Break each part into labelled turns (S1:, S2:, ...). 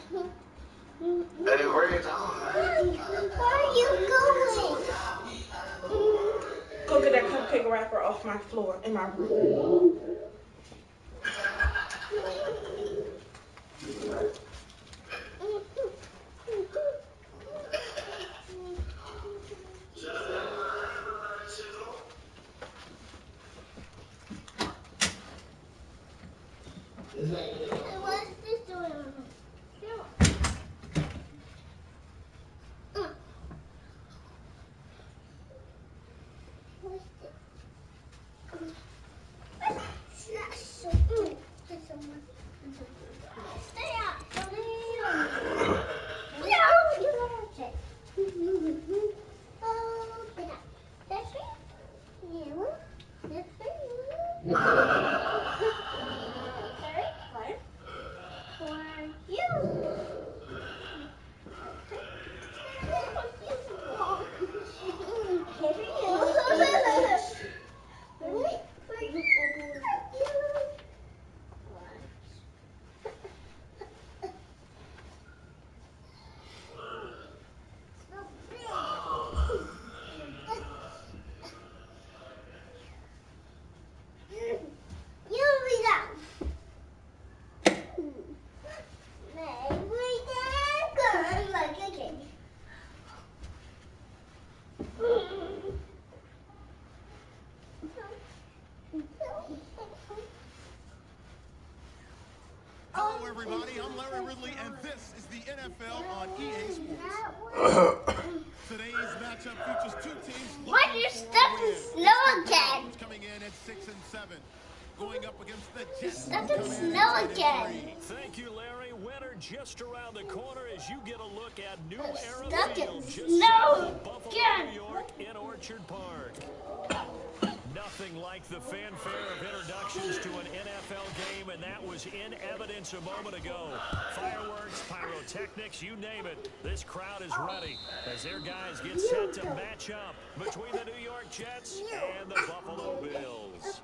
S1: Hey, where you going?
S2: Where are you going?
S3: Go get that cupcake wrapper off my floor in my room.
S2: What's this doing? What's this? Stay out.
S4: Hello, everybody. I'm Larry Ridley, and this is the NFL on EA Sports. Today's matchup features two teams.
S2: Why do you step in snow again?
S4: Coming in at 6 and 7, going up against the Jets.
S2: Step in snow again.
S5: Thank you, Larry. Winter just around the corner as you get a look at New Era
S2: Stuck in
S5: Field, just
S2: snow
S5: south of Buffalo,
S2: again.
S5: New York, in Orchard Park. Nothing like the fanfare of introductions to an NFL game, and that was in evidence a moment ago. Fireworks, pyrotechnics, you name it. This crowd is ready as their guys get set to match up between the New York Jets and the Buffalo Bills.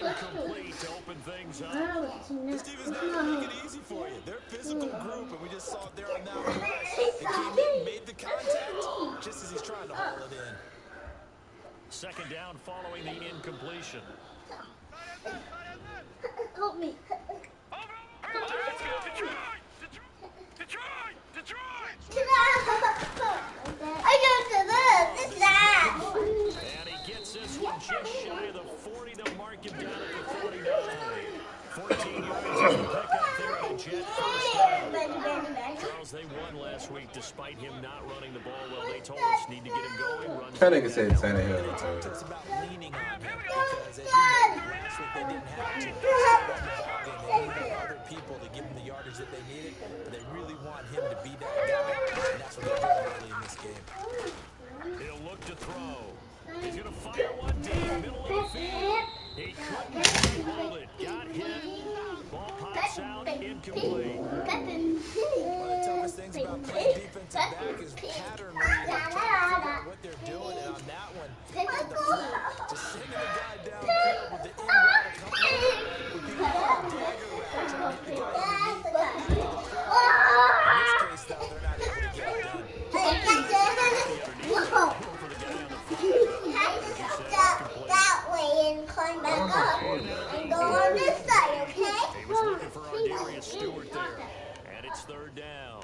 S5: Incomplete to open things up.
S6: Steve is not going to make it easy for you. They're a physical group, and we just saw it there on that rush. They came in, made the contact, just as he's trying to haul it in.
S5: Second down following the incompletion.
S2: Help me. I go to this. It's that.
S5: And he gets this one just shy of the 40 to mark him down at the 49. 14 yards is the pickup there at a Jet first down. Charles, they won last week despite him not running the ball well. They told us need to get him going.
S1: That nigga said Tannehill.
S6: They talked to us about leaning on him because, as you know, last week they didn't have to. They needed other people to give them the yardage that they needed, but they really want him to be that guy, and that's what they're doing early in this game.
S5: He'll look to throw. He's going to fire one deep, middle of the field. He couldn't hold it. Got hit. Ball pops out, incomplete.
S6: One of the toughest things about playing defensive back is pattern reading, trying to figure out what they're doing, and on that one, on the flip, just sending the guy downfield with the in route accompanied would be like a dagger route, trying to hit the guy underneath. In this case, though, they're not able to get it done.
S2: That way and climb back up and go on this side, okay?
S5: He was looking for Ardarius Stewart there. And it's third down.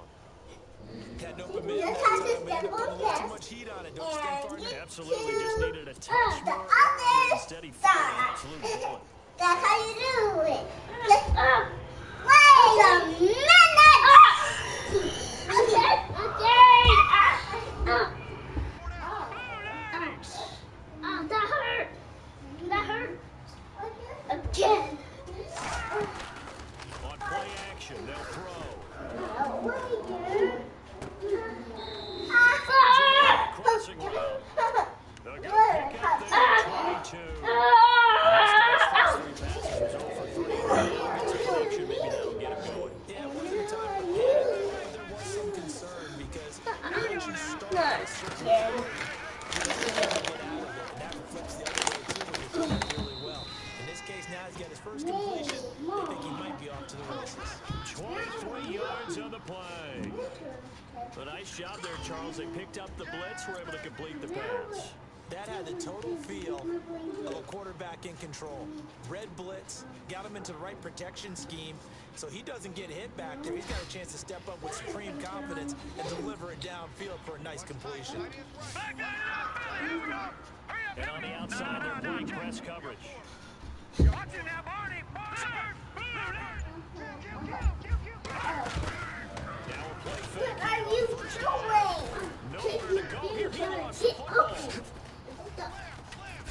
S6: Had no open man that time. We ended up putting a little too much heat on it. Don't stand far enough.
S5: Absolutely, just needed a touch more. Instead, he fired an absolute bullet.
S2: That's how you do it. Just, wait a minute! Okay. That hurt. That hurt. Again.
S5: On play action, they'll throw.
S3: Yeah.
S6: That flips the other way, too, when you're throwing really well. In this case, now he's got his first completion. They think he might be off to the races.
S5: 23 yards on the play. A nice job there, Charles. They picked up the blitz, were able to complete the pass.
S6: That had the total feel of a quarterback in control. Red blitz, got him into the right protection scheme, so he doesn't get hit back there. He's got a chance to step up with supreme confidence and deliver it downfield for a nice completion.
S5: And on the outside, they're playing press coverage.
S2: What are you doing?
S5: Nowhere to go here. He lost the football.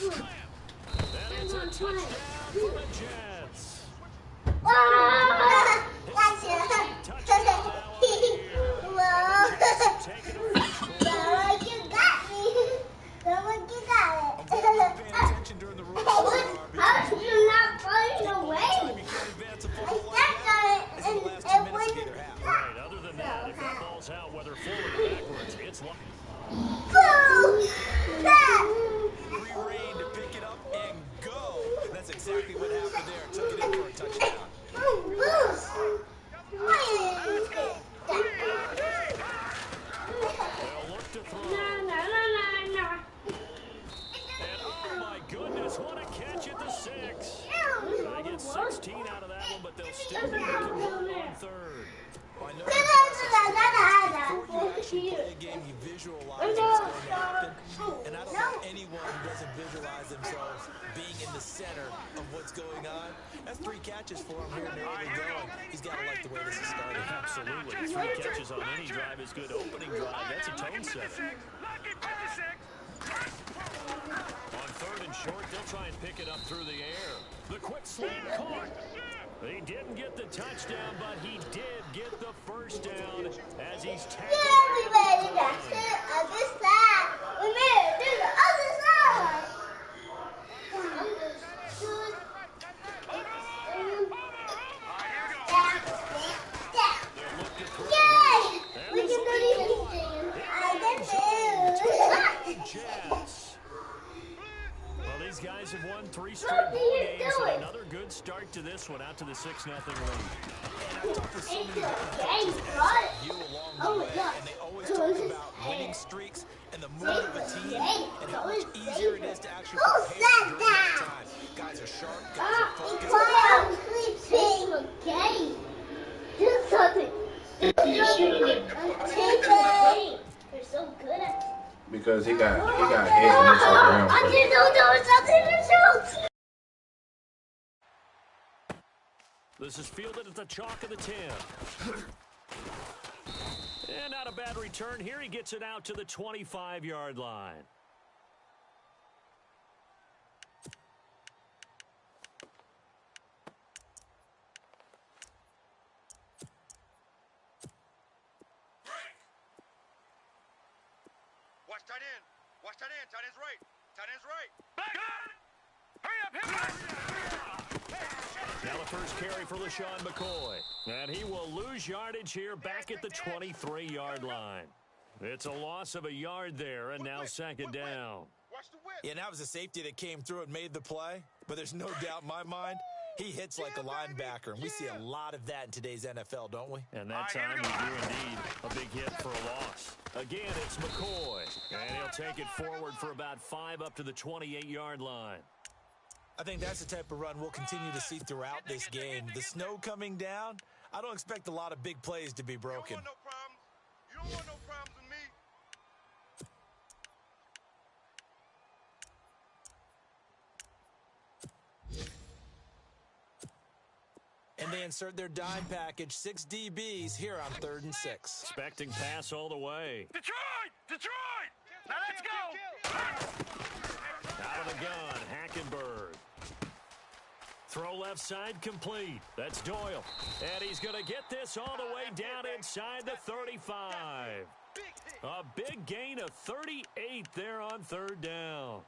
S5: And it's a touchdown for the Jets.
S6: Paying attention during the rules.
S2: How did you not find a way?
S6: You can't advance a football like that. This is the last 2 minutes of either half.
S5: Right, other than that, if that ball's out, whether forward or backwards, it's long.
S6: Free reign to pick it up and go. That's exactly what happened there. Took it in for a touchdown.
S5: They'll look to throw. And oh my goodness, what a catch at the 6. They get 16 out of that one, but they'll still be converted on third.
S6: Well, I know before you actually play a game, you visualize what's going to happen. And I don't know anyone who doesn't visualize themselves being in the center of what's going on. That's 3 catches for him here in the early going. He's got to like the way this is starting.
S5: Absolutely. 3 catches on any drive is good. Opening drive, that's a tone setter. On third and short, they'll try and pick it up through the air. The quick slant caught. He didn't get the touchdown, but he did get the first down as he's tackled.
S2: Everybody got to the other side. We made it to the other side. Yay! We can do anything. I can do.
S5: Jets. Well, these guys have won 3 straight ball games and another good start to this one, out to the 6-0 lead.
S6: And I've talked to so many guys you along the way, and they always talk about winning streaks and the mood of a team and how much easier it is to actually prepare during that time. Guys are sharp, guys are focused.
S2: Do something. You're so good at it.
S1: Because he got hit and it's around.
S2: I didn't know there was something to shoot.
S5: This is fielded at the chalk of the 10. And not a bad return here. He gets it out to the 25-yard line.
S4: Watch tight end. Watch tight end. Tight end's right. Tight end's right. Back up. Hurry up.
S5: Now the first carry for LaShawn McCoy. And he will lose yardage here back at the 23-yard line. It's a loss of a yard there, and now second down.
S4: Watch the whip.
S6: Yeah, and that was a safety that came through and made the play. But there's no doubt in my mind, he hits like a linebacker. And we see a lot of that in today's NFL, don't we?
S5: And that time we do indeed a big hit for a loss. Again, it's McCoy. And he'll take it forward for about 5 up to the 28-yard line.
S6: I think that's the type of run we'll continue to see throughout this game. The snow coming down, I don't expect a lot of big plays to be broken.
S4: You don't want no problems. You don't want no problems with me.
S6: And they insert their dime package, 6 DBs here on 3rd and 6.
S5: Expecting pass all the way.
S4: Detroit! Detroit! Now let's go!
S5: Out of the gun, Hackenberg. Throw left side complete. That's Doyle. And he's going to get this all the way down inside the 35. A big gain of 38 there on 3rd down.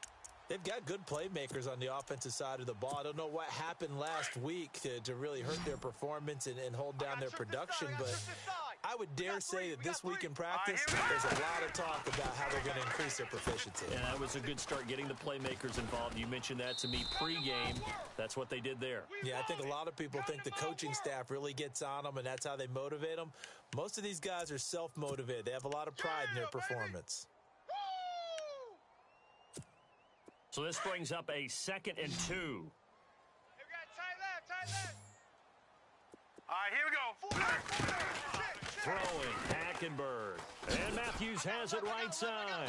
S6: They've got good playmakers on the offensive side of the ball. I don't know what happened last week to really hurt their performance and hold down their production, but I I would dare say that this week in practice, there's a lot of talk about how they're going to increase their proficiency.
S5: And that was a good start getting the playmakers involved. You mentioned that to me pregame. That's what they did there.
S6: Yeah, I think a lot of people think the coaching staff really gets on them, and that's how they motivate them. Most of these guys are self-motivated. They have a lot of pride in their performance.
S5: So this brings up a 2nd and 2.
S7: Tight left. All right, here we go.
S5: Throwing, Hackenberg. And Matthews has it right side.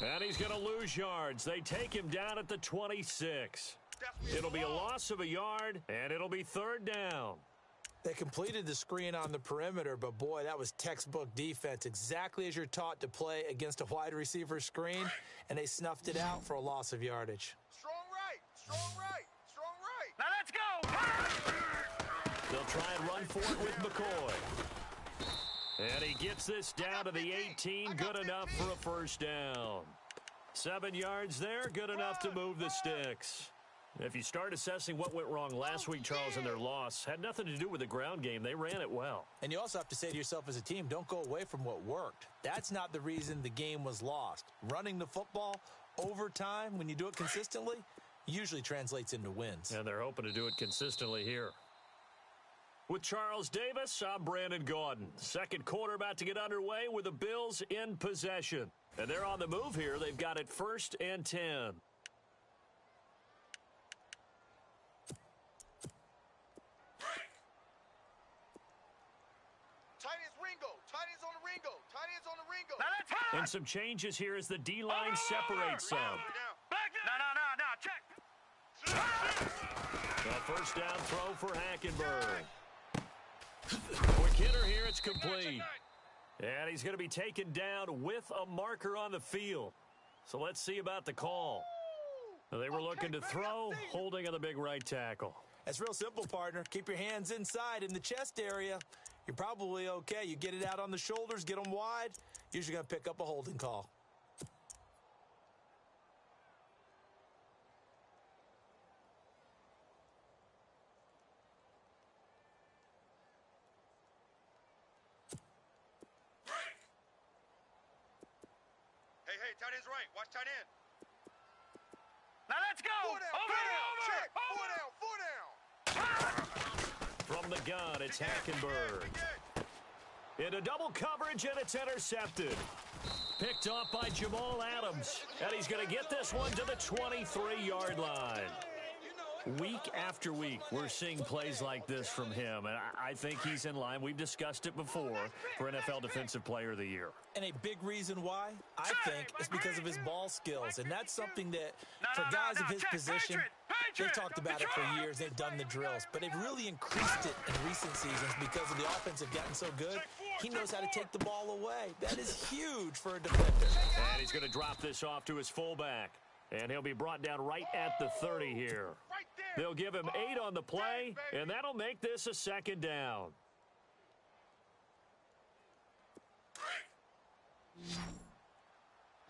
S5: And he's going to lose yards. They take him down at the 26. It'll be a loss of a yard, and it'll be 3rd down.
S6: They completed the screen on the perimeter, but, boy, that was textbook defense, exactly as you're taught to play against a wide receiver screen, and they snuffed it out for a loss of yardage.
S7: Strong right. Now let's go.
S5: They'll try and run for it with McCoy. And he gets this down to the 18, good enough for a 1st down. 7 yards there, good enough to move the sticks. If you start assessing what went wrong last week, Charles, in their loss, had nothing to do with the ground game. They ran it well.
S6: And you also have to say to yourself as a team, don't go away from what worked. That's not the reason the game was lost. Running the football over time, when you do it consistently, usually translates into wins.
S5: And they're hoping to do it consistently here. With Charles Davis, I'm Brandon Gaudin. 2nd quarter about to get underway with the Bills in possession. And they're on the move here. They've got it 1st and 10.
S7: Tight ends on the Ringo.
S5: And some changes here as the D-line separates some.
S7: No, check.
S5: A 1st down throw for Hackenberg. Quick hitter here, it's complete. And he's going to be taken down with a marker on the field. So let's see about the call. They were looking to throw, holding on the big right tackle.
S6: That's real simple, partner. Keep your hands inside in the chest area. You're probably okay. You get it out on the shoulders, get them wide. Usually going to pick up a holding call.
S7: Hey, tight end's right. Watch tight end.
S8: Now let's go.
S7: Four down.
S5: From the gun, it's Hackenberg. Into double coverage, and it's intercepted. Picked off by Jamal Adams. And he's going to get this one to the 23-yard line. Week after week, we're seeing plays like this from him, and I think he's in line. We've discussed it before for NFL Defensive Player of the Year.
S6: And a big reason why, I think, is because of his ball skills. And that's something that, for guys of his position, they've talked about it for years. They've done the drills. But they've really increased it in recent seasons because of the offense have gotten so good. He knows how to take the ball away. That is huge for a defender.
S5: And he's going to drop this off to his fullback. And he'll be brought down right at the 30 here. They'll give him 8 on the play, and that'll make this a 2nd down.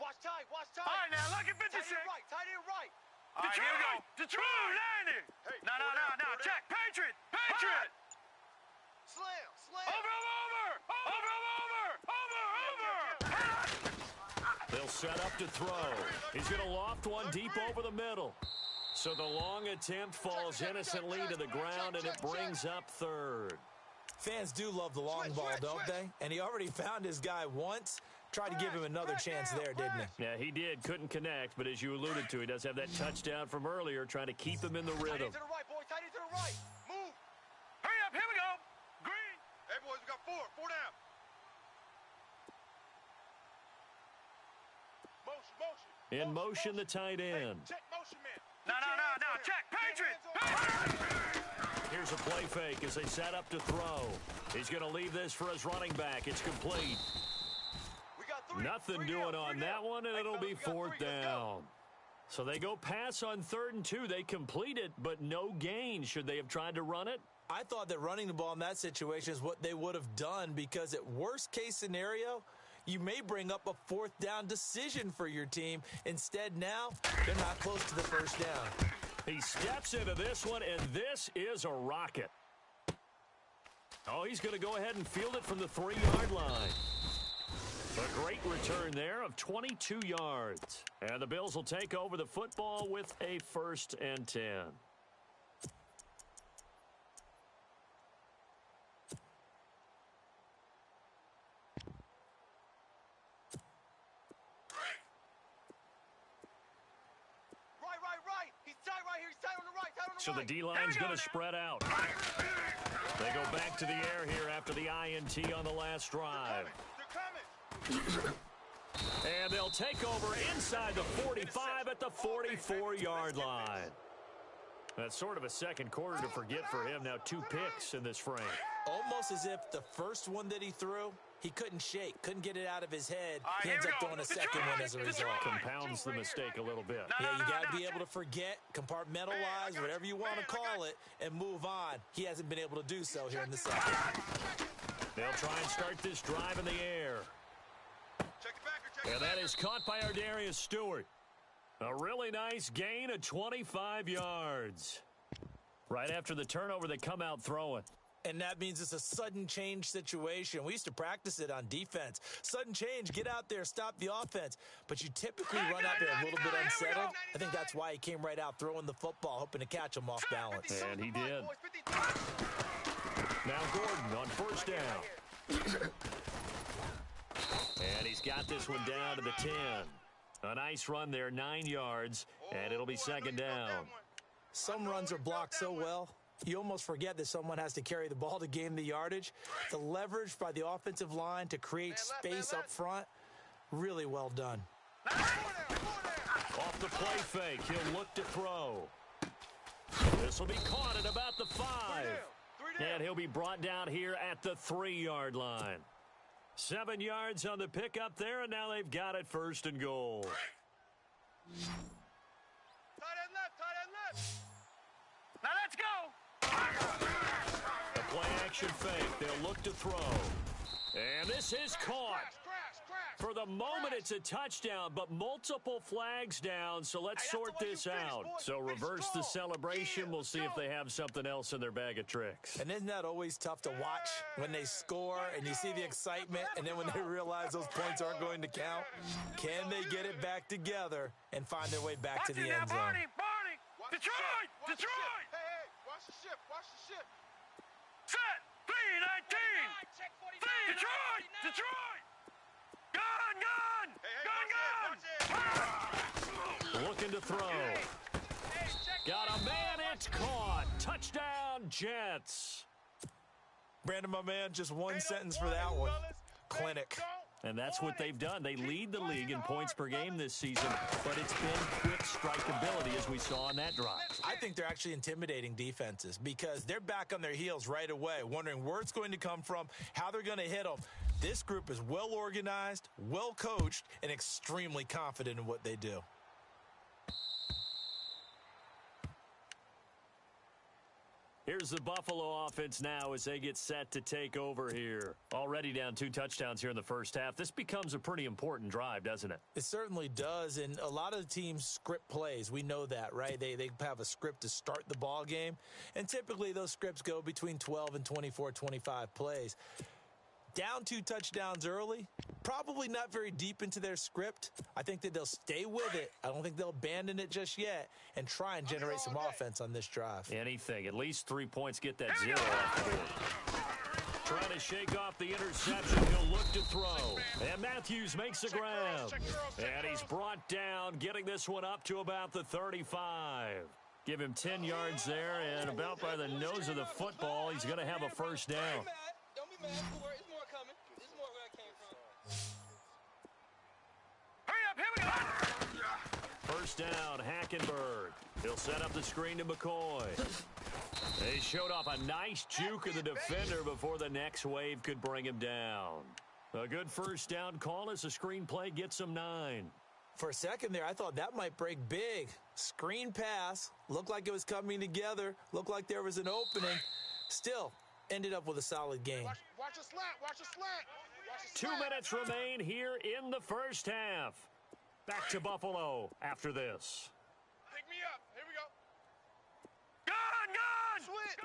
S7: Watch tight.
S8: All right, now look at 56.
S7: Tight end right.
S8: All right, here we go. Detroit, landing.
S7: Hey,
S8: No, check. Patriot.
S7: Slam.
S8: Over.
S5: They'll set up to throw. He's going to loft one deep over the middle. So the long attempt falls innocently to the ground, and it brings up 3rd.
S6: Fans do love the long ball, don't they? And he already found his guy once. Tried to give him another chance there, didn't he?
S5: Yeah, he did. Couldn't connect, but as you alluded to, he does have that touchdown from earlier, trying to keep him in the
S7: Tight
S5: rhythm.
S7: end to the right, boys. Tight end to the right. Move.
S8: Hurry up, here we go. Green.
S7: Hey, boys, we got 4 down. Motion.
S5: In motion, the tight end.
S7: Check motion, man.
S8: No, check. Patriot.
S5: Here's a play fake as they set up to throw. He's going to leave this for his running back. It's complete.
S7: We got 3.
S5: Nothing doing on that one, and it'll be 4th down. So they go pass on 3rd and 2. They complete it, but no gain. Should they have tried to run it?
S6: I thought that running the ball in that situation is what they would have done because at worst case scenario, you may bring up a 4th down decision for your team. Instead, now, they're not close to the 1st down.
S5: He steps into this one, and this is a rocket. Oh, he's going to go ahead and field it from the 3-yard line. A great return there of 22 yards. And the Bills will take over the football with a 1st and 10.
S7: Right. He's tight right here. He's tight on the right. Tight on the
S5: So the
S7: right.
S5: D-line's going to spread out. They go back to the air here after the INT on the last drive.
S7: They're coming.
S5: And they'll take over inside the 45 at the 44-yard line. That's sort of a second quarter to forget for him. Now 2 picks in this frame.
S6: Almost as if the first one that he threw, he couldn't shake, couldn't get it out of his head. He
S8: here
S6: ends
S8: we
S6: up
S8: go.
S6: throwing a second one as a result.
S5: Compounds the mistake a little bit.
S8: No,
S6: Yeah, you
S8: no,
S6: got to
S8: no,
S6: be able to forget, compartmentalize, whatever you want to call it, and move on. He hasn't been able to do so here in the second.
S5: They'll try and start this drive in the air.
S7: Check it back. Check
S5: And that is caught by our Darius Stewart. A really nice gain of 25 yards. Right after the turnover, they come out throwing.
S6: And that means it's a sudden change situation. We used to practice it on defense. Sudden change, get out there, stop the offense. But you typically run out there a little bit unsettled. I think that's why he came right out throwing the football, hoping to catch him off balance.
S5: And he did. Now Gordon on 1st down. And he's got this one down to the 10. A nice run there, 9 yards, and it'll be 2nd down.
S6: Some runs are blocked so well, you almost forget that someone has to carry the ball to gain the yardage. The leverage by the offensive line to create space up front, really well done.
S5: Off the play fake, he'll look to throw. This will be caught at about the 5. And he'll be brought down here at the 3-yard line. 7 yards on the pickup there, and now they've got it 1st and goal.
S7: Tight end left.
S8: Now let's go.
S5: A play-action fake. They'll look to throw. And this is caught. For the moment, it's a touchdown, but multiple flags down, so let's sort this out. So reverse the celebration. We'll see if they have something else in their bag of tricks.
S6: And isn't that always tough to watch when they score and you see the excitement, and then when they realize those points aren't going to count? Can they get it back together and find their way back to the end zone?
S8: Barney.
S7: Watch
S8: Detroit.
S7: the ship. Watch the ship.
S8: Set. 3-19. Detroit. Gun.
S5: Looking to throw. Got a man, it's caught. Touchdown, Jets.
S6: Brandon, my man, just one sentence for that one. Clinic.
S5: And that's what they've done. They lead the league in points per game this season, but it's been quick strikeability as we saw on that drive.
S6: I think they're actually intimidating defenses because they're back on their heels right away, wondering where it's going to come from, how they're going to hit them. This group is well organized, well coached, and extremely confident in what they do.
S5: Here's the Buffalo offense now as they get set to take over here. Already down 2 touchdowns here in the first half. This becomes a pretty important drive, doesn't it?
S6: It certainly does, and a lot of the teams script plays. We know that, right? They have a script to start the ball game, and typically those scripts go between 12 and 24, 25 plays. Down 2 touchdowns early, probably not very deep into their script. I think that they'll stay with it. I don't think they'll abandon it just yet and try and generate some offense on this drive.
S5: Anything. At least 3 points, get that 0 off the board. Trying to shake off the interception. He'll look to throw. And Matthews makes a grab. And he's brought down, getting this one up to about the 35. Give him 10 yards there, and about by the nose of the football, he's going to have a first down.
S9: Don't be mad. There's more coming. There's more where I came from.
S8: Hurry up, here we go.
S5: First down, Hackenberg. He'll set up the screen to McCoy. They showed off a nice juke of the defender before the next wave could bring him down. A good first down call as the screenplay gets him 9.
S6: For a second there, I thought that might break big. Screen pass. Looked like it was coming together. Looked like there was an opening. Still, ended up with a solid game.
S7: Watch the slant.
S5: 2 minutes remain here in the first half. Back to Buffalo after this.
S7: Pick me up. Here we go.
S8: Gun.
S7: Switch.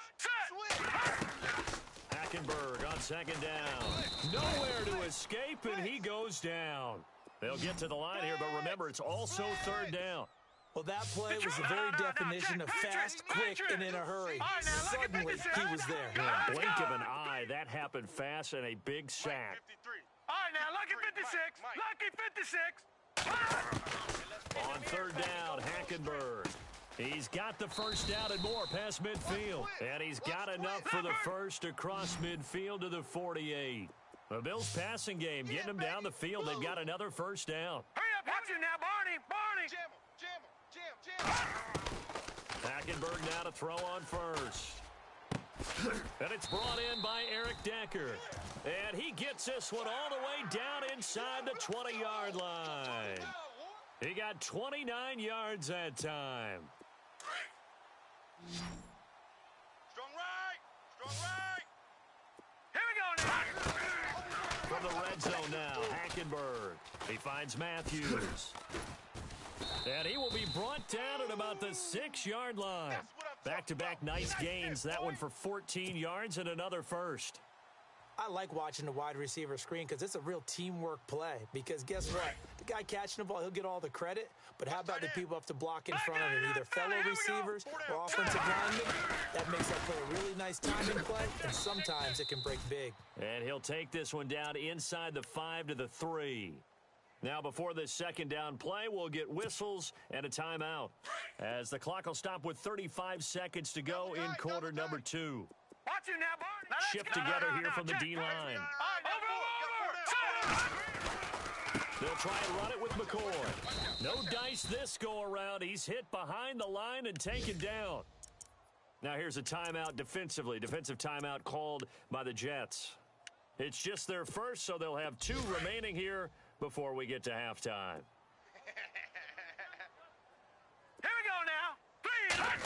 S5: Hackenberg on second down. Nowhere to escape, and he goes down. They'll get to the line here, but remember, it's also third down.
S6: Well, that play was the very definition of fast, quick, and in a hurry. Suddenly, he was there.
S5: In a blink of an eye, that happened fast and a big sack.
S8: All right, now, lucky 56. Lucky 56.
S5: On third down, Hackenberg. He's got the first down and more past midfield. And he's got enough for the first across midfield to the 48. The Bills' passing game getting them down the field. They've got another first down.
S8: Hurry up, watch it now, Barney. Barney.
S9: Jam him, jam him, jam, jam.
S5: Hackenberg now to throw on first. And it's brought in by Eric Decker. And he gets this one all the way down inside the 20-yard line. He got 29 yards that time.
S9: Strong right, strong right.
S8: Here we go now.
S5: From the red zone now, Hackenberg. He finds Matthews. And he will be brought down at about the 6-yard line. Back-to-back nice gains. That one for 14 yards and another first.
S6: I like watching the wide receiver screen because it's a real teamwork play. Because guess what? The guy catching the ball, he'll get all the credit. But how about the people have to block in front of him? Either fellow receivers or offensive linemen. That makes that play a really nice timing play. And sometimes it can break big.
S5: And he'll take this one down inside the 5 to the 3. Now, before this second down play, we'll get whistles and a timeout, as the clock will stop with 35 seconds to go in quarter number 2.
S8: Watch it now, Barney. Now,
S5: Shift together here from the D-line.
S8: All right, over.
S5: They'll try and run it with McCoy. No dice this go-around. He's hit behind the line and taken down. Now here's a timeout defensively. Defensive timeout called by the Jets. It's just their first, so they'll have 2 remaining here before we get to halftime.
S8: Here we go now. 3.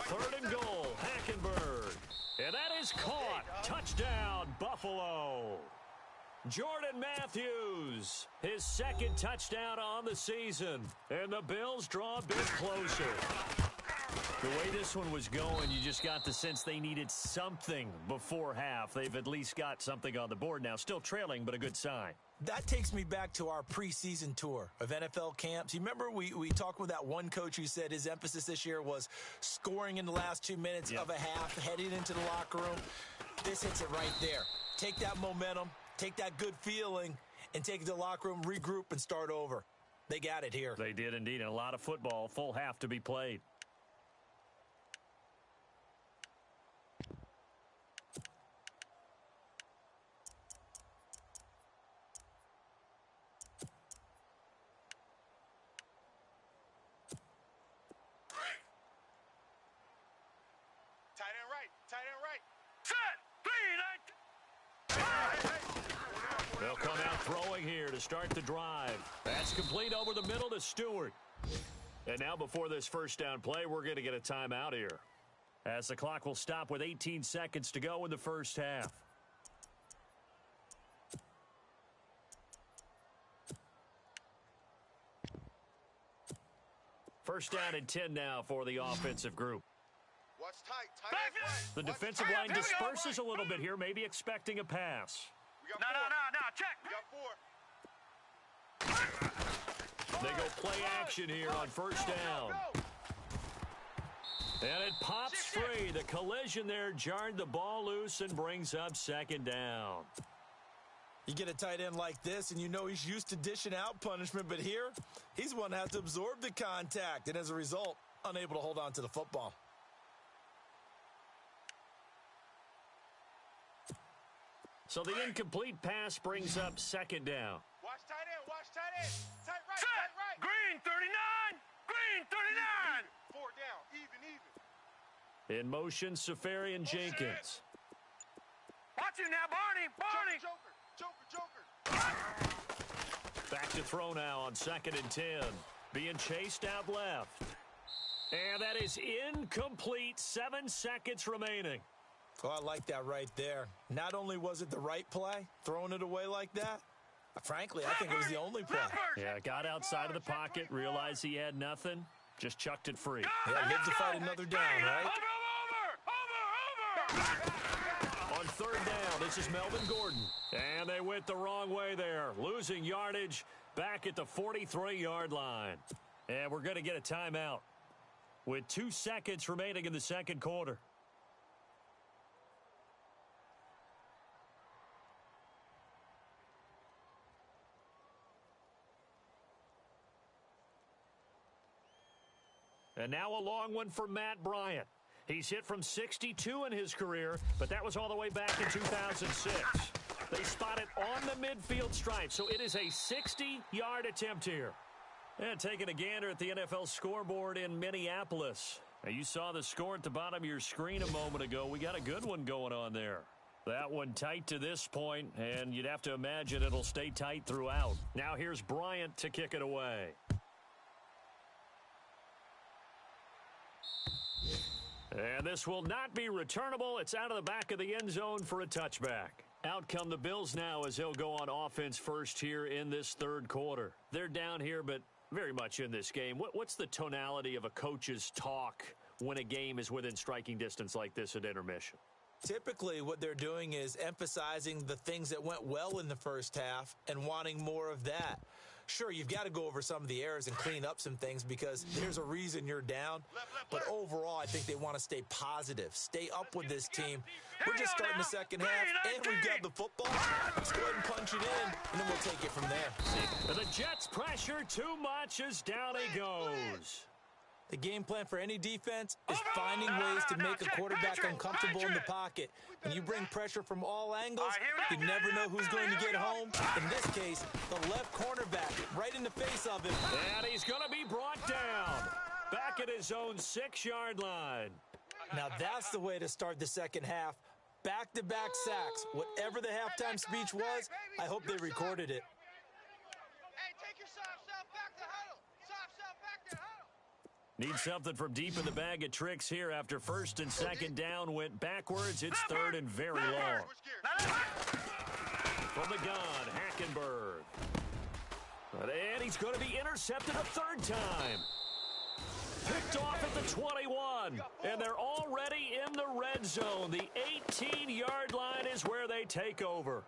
S5: Third and goal, Hackenberg. And that is caught. Touchdown, Buffalo. Jordan Matthews, his second touchdown on the season. And the Bills draw a bit closer. The way this one was going, you just got the sense they needed something before half. They've at least got something on the board now. Still trailing, but a good sign.
S6: That takes me back to our preseason tour of NFL camps. You remember we talked with that one coach who said his emphasis this year was scoring in the last 2 minutes of a half, heading into the locker room. This hits it right there. Take that momentum, take that good feeling, and take it to the locker room, regroup, and start over. They got it here.
S5: They did indeed. And a lot of football, full half to be played.
S9: Tight end right.
S8: Set. 3.
S5: They'll come out throwing here to start the drive. That's complete over the middle to Stewart. And now before this first down play, we're going to get a timeout here, as the clock will stop with 18 seconds to go in the first half. First down and 10 now for the offensive group.
S9: Watch tight. Tight
S8: Back
S9: end right.
S5: The defensive line disperses a little bit here, maybe expecting a pass.
S9: We got
S8: No,
S9: 4.
S8: check.
S9: We got 4.
S5: They go play action here on first down. And it pops free. The collision there jarred the ball loose and brings up second down.
S6: You get a tight end like this, and you know he's used to dishing out punishment, but here, he's one that has to absorb the contact, and as a result, unable to hold on to the football.
S5: So the incomplete pass brings up second down.
S9: Watch tight end. Watch tight end. Tight right.
S8: Set.
S9: Tight right.
S8: Green 39. Green 39.
S9: 4 down. Even.
S5: In motion, Safarian Jenkins.
S8: Watch it now, Barney. Barney.
S9: Joker.
S5: Back to throw now on second and 10. Being chased out left. And that is incomplete. 7 seconds remaining.
S6: Oh, I like that right there. Not only was it the right play, throwing it away like that, frankly, I think it was the only play.
S5: Yeah, got outside of the pocket, realized he had nothing, just chucked it free.
S6: Yeah, live to fight another down, right?
S8: Over.
S5: On third down. This is Melvin Gordon. And they went the wrong way there, losing yardage back at the 43-yard line. And we're going to get a timeout with 2 seconds remaining in the second quarter. And now a long one for Matt Bryant. He's hit from 62 in his career, but that was all the way back in 2006. They spot it on the midfield stripe, so it is a 60-yard attempt here. And taking a gander at the NFL scoreboard in Minneapolis. Now, you saw the score at the bottom of your screen a moment ago. We got a good one going on there. That one tight to this point, and you'd have to imagine it'll stay tight throughout. Now here's Bryant to kick it away. And this will not be returnable. It's out of the back of the end zone for a touchback. Out come the Bills now as they'll go on offense first here in this third quarter. They're down here, but very much in this game. What's the tonality of a coach's talk when a game is within striking distance like this at intermission?
S6: Typically, what they're doing is emphasizing the things that went well in the first half and wanting more of that. Sure, you've got to go over some of the errors and clean up some things because there's a reason you're down. But overall, I think they want to stay positive, stay up with this team. We're just starting the second half, and we've got the football. Let's go ahead and punch it in, and then we'll take it from there.
S5: The Jets pressure too much as down he goes.
S6: The game plan for any defense is finding ways to make a quarterback uncomfortable in the pocket. When you bring pressure from all angles, you never know who's going to get home. In this case, the left cornerback right in the face of him.
S5: And he's going to be brought down back at his own 6-yard line.
S6: Now that's the way to start the second half. Back-to-back sacks. Whatever the halftime speech was, I hope they recorded it.
S9: Hey, take your soft self back to huddle. Soft self back to huddle.
S5: Need something from deep in the bag of tricks here after first and second down went backwards. It's third and very long. From the gun, Hackenberg. And he's going to be intercepted a third time. Picked off at the 21. And they're already in the red zone. The 18-yard line is where they take over.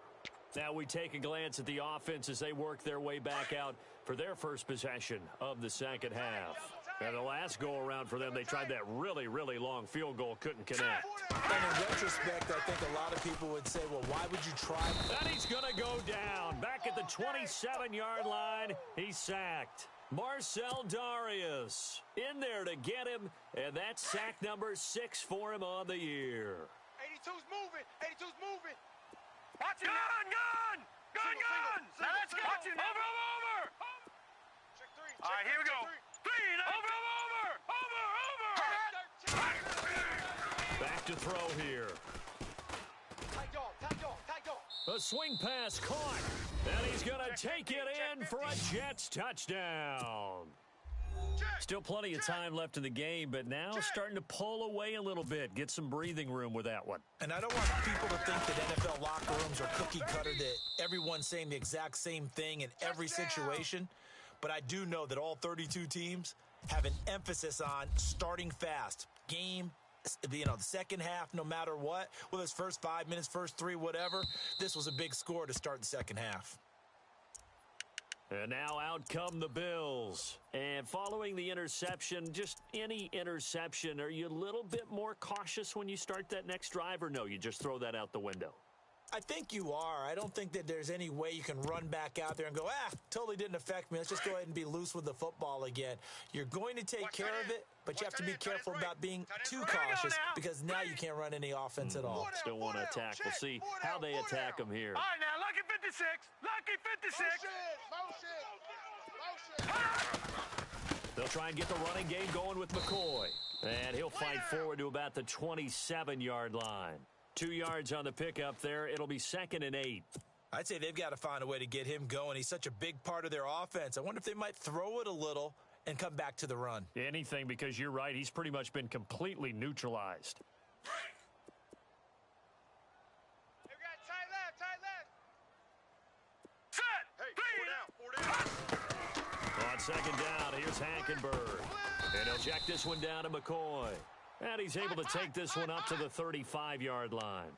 S5: Now we take a glance at the offense as they work their way back out for their first possession of the second half. And the last go-around for them, they tried that really, really long field goal, couldn't connect.
S6: And in retrospect, I think a lot of people would say, well, why would you try?
S5: And he's going to go down. Back at the 27-yard line, he's sacked. Marcel Darius in there to get him, and that's sack number 6 for him on the year.
S9: 82's moving. 82's moving.
S8: Watch it. Gun! Now let's go. Watch it. Over.
S9: Check 3.
S8: All right, here we go. 3. Over.
S5: Back to throw here.
S9: Tight dog.
S5: A swing pass caught. And he's going to take it in for a Jets touchdown. Still plenty of time left in the game, but now starting to pull away a little bit. Get some breathing room with that one.
S6: And I don't want people to think that NFL locker rooms are cookie cutter, that everyone's saying the exact same thing in every situation. But I do know that all 32 teams have an emphasis on starting fast. Game, the second half, no matter what, whether it's first 5 minutes, first 3, whatever, this was a big score to start the second half.
S5: And now out come the Bills. And following the interception, just any interception, are you a little bit more cautious when you start that next drive, or no, you just throw that out the window?
S6: I think you are. I don't think that there's any way you can run back out there and go, totally didn't affect me. Let's just go ahead and be loose with the football again. You're going to take care of it, but you have to be careful about being too cautious because now you can't run any offense at all.
S5: Still want to attack. We'll see how they attack them here.
S8: All right, now, lucky 56. Lucky 56.
S5: They'll try and get the running game going with McCoy. And he'll fight forward to about the 27-yard line. 2 yards on the pickup there. It'll be 2nd and 8.
S6: I'd say they've got to find a way to get him going. He's such a big part of their offense. I wonder if they might throw it a little and come back to the run.
S5: Anything, because you're right. He's pretty much been completely neutralized.
S9: We got tight left.
S8: Set.
S9: 4 down.
S5: On second down, here's Hackenberg. And he'll check this one down to McCoy. And he's able to take this one up to the 35-yard line.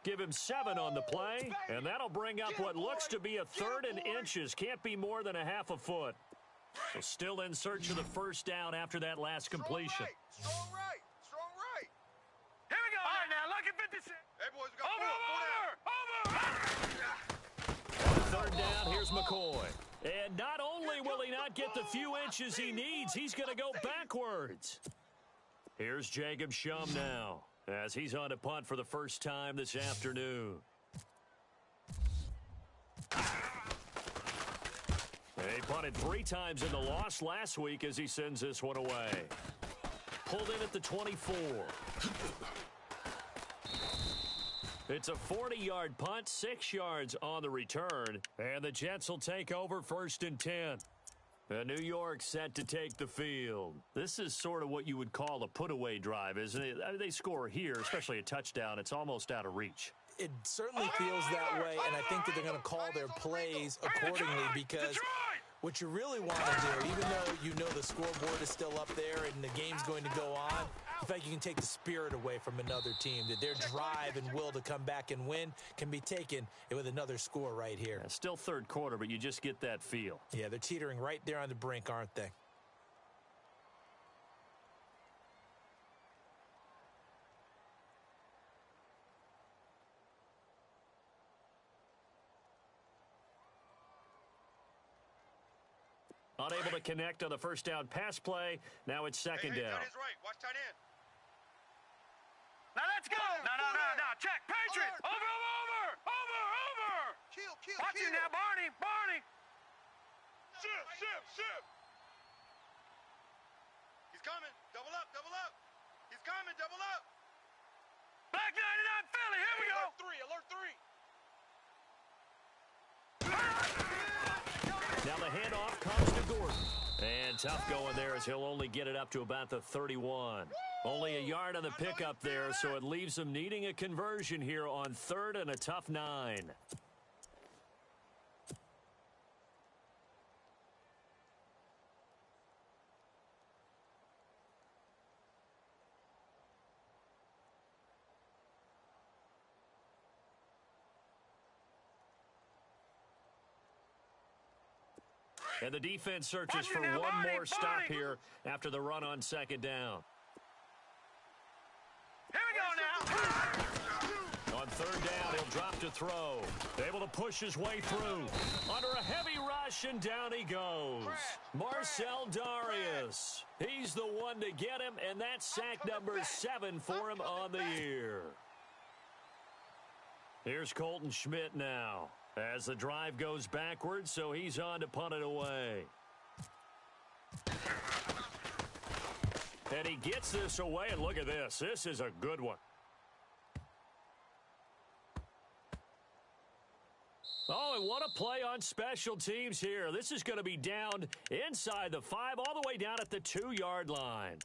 S5: Give him 7 on the play, and that'll bring up what looks to be a 3rd and inches. Can't be more than a half a foot. So still in search of the first down after that last completion.
S9: Strong right. Strong right.
S8: Here we go. All right, now, look at 56.
S9: Hey, boys, we got
S8: Over.
S5: 3rd down, here's McCoy. And not only will he not get the few inches he needs, he's going to go backwards. Here's Jacob Shum now, as he's on to punt for the first time this afternoon. He punted 3 times in the loss last week as he sends this one away. Pulled in at the 24. It's a 40-yard punt, 6 yards on the return, and the Jets will take over 1st and 10. And New York set to take the field. This is sort of what you would call a put-away drive, isn't it? I mean, they score here, especially a touchdown. It's almost out of reach.
S6: It certainly feels that way, and I think that they're going to call their plays accordingly because what you really want to do, even though you know the scoreboard is still up there and the game's going to go on, in fact, you can take the spirit away from another team, that their drive and will to come back and win can be taken with another score right here.
S5: Yeah, still 3rd quarter, but you just get that feel.
S6: Yeah, they're teetering right there on the brink, aren't they?
S5: Unable to connect on the first down pass play. Now it's 2nd down.
S9: Tight end's right. Watch tight end.
S8: Now let's go. No. Check. Patriots. Over.
S9: Kill.
S8: Watch you now, Barney.
S9: Shift. He's coming. Double up. He's coming. Double up.
S8: Black 99 Philly. Here we go.
S9: Alert 3.
S5: Now the handoff comes to Gordon. And tough going there as he'll only get it up to about the 31. Only a yard on the pickup there, so it leaves them needing a conversion here on 3rd and a tough 9. And the defense searches for one more stop here after the run on 2nd down.
S8: Here we go now.
S5: On 3rd down, he'll drop to throw. Able to push his way through. Under a heavy rush, and down he goes. Marcel Darius. He's the one to get him, and that's sack number 7 for him on the year. Here's Colton Schmidt now, as the drive goes backwards, so he's on to punt it away. And he gets this away, and look at this. This is a good one. Oh, and what a play on special teams here. This is going to be down inside the 5, all the way down at the 2-yard line.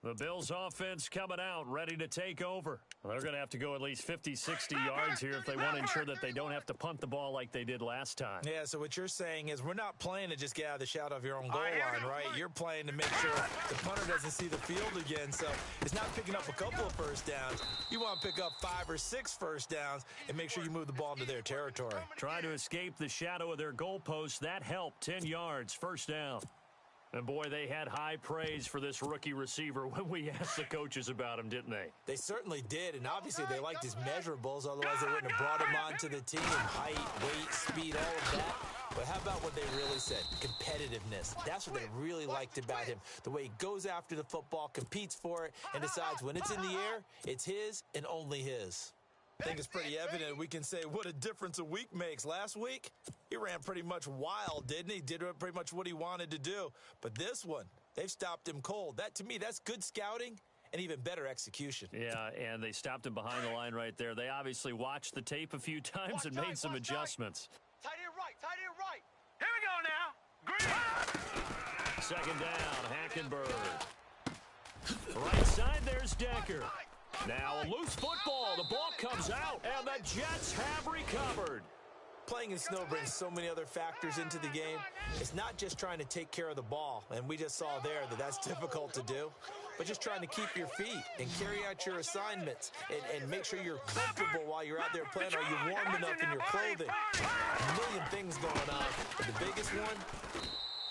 S5: The Bills offense coming out, ready to take over. They're going to have to go at least 50, 60 yards here if they want to ensure that they don't have to punt the ball like they did last time.
S6: Yeah, so what you're saying is we're not playing to just get out of the shadow of your own goal line, right? You're playing to make sure the punter doesn't see the field again. So it's not picking up a couple of first downs. You want to pick up 5 or 6 first downs and make sure you move the ball into their territory.
S5: Try to escape the shadow of their goalpost. That helped. 10 yards, first down. And, boy, they had high praise for this rookie receiver when we asked the coaches about him, didn't they?
S6: They certainly did, and obviously they liked his measurables. Otherwise, they wouldn't have brought him onto the team. Height, weight, speed, all of that. But how about what they really said? Competitiveness. That's what they really liked about him. The way he goes after the football, competes for it, and decides when it's in the air, it's his and only his. I think it's pretty evident we can say what a difference a week makes. Last week, he ran pretty much wild, didn't he? Did pretty much what he wanted to do. But this one, they've stopped him cold. That, to me, that's good scouting and even better execution.
S5: Yeah, and they stopped him behind the line right there. They obviously watched the tape a few times and made some adjustments.
S9: Tight end right.
S8: Here we go now. Green.
S5: Second down, Hackenberg. Right side, there's Decker. Now a loose football. The ball comes out, and the Jets have recovered.
S6: Playing in snow brings so many other factors into the game. It's not just trying to take care of the ball, and we just saw there that that's difficult to do, but just trying to keep your feet and carry out your assignments and make sure you're comfortable while you're out there playing. Are you warm enough in your clothing? A million things going on, but the biggest one,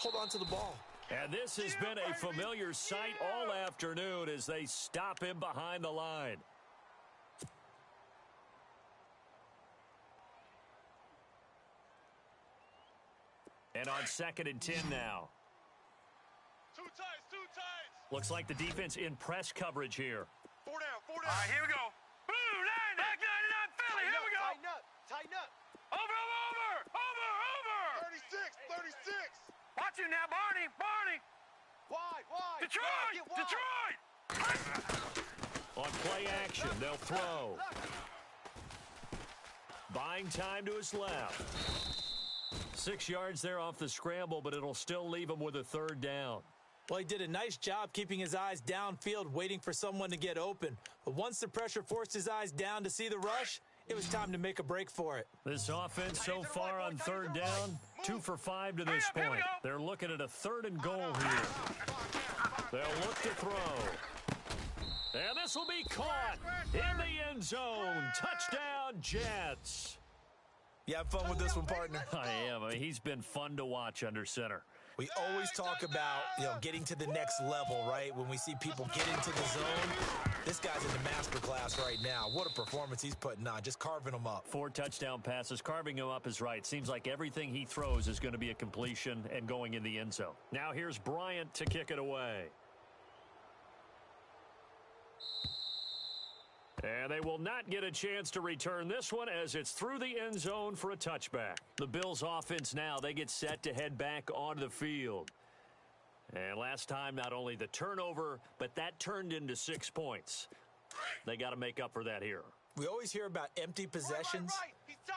S6: hold on to the ball.
S5: And this has been a familiar sight all afternoon as they stop him behind the line. And on 2nd and 10 now.
S9: Two tights, two tights.
S5: Looks like the defense in press coverage here.
S9: Four down, four down.
S8: All right, here we go. Blue, line, back 99, Philly, here we go.
S9: Tighten up, tighten up.
S8: Over.
S9: 36, 36.
S8: Watch him now, Barney.
S9: Wide.
S8: Detroit,
S9: Get wide.
S5: On play action, they'll throw. Buying time to his left. 6 yards there off the scramble, but it'll still leave him with a 3rd down.
S6: Well, he did a nice job keeping his eyes downfield, waiting for someone to get open. But once the pressure forced his eyes down to see the rush, it was time to make a break for it.
S5: This offense so far on 3rd down, 2 for 5 to this point. They're looking at a 3rd and goal here. They'll look to throw. And this will be caught in the end zone. Touchdown, Jets.
S6: You have fun with this one, partner?
S5: I am. I mean, he's been fun to watch under center.
S6: We always talk about, getting to the next level, right? When we see people get into the zone, this guy's in the master class right now. What a performance he's putting on, just carving them up.
S5: 4 touchdown passes. Carving him up is right. Seems like everything he throws is going to be a completion and going in the end zone. Now here's Bryant to kick it away. And they will not get a chance to return this one as it's through the end zone for a touchback. The Bills offense now, they get set to head back onto the field. And last time, not only the turnover, but that turned into 6 points. They got to make up for that here.
S6: We always hear about empty possessions,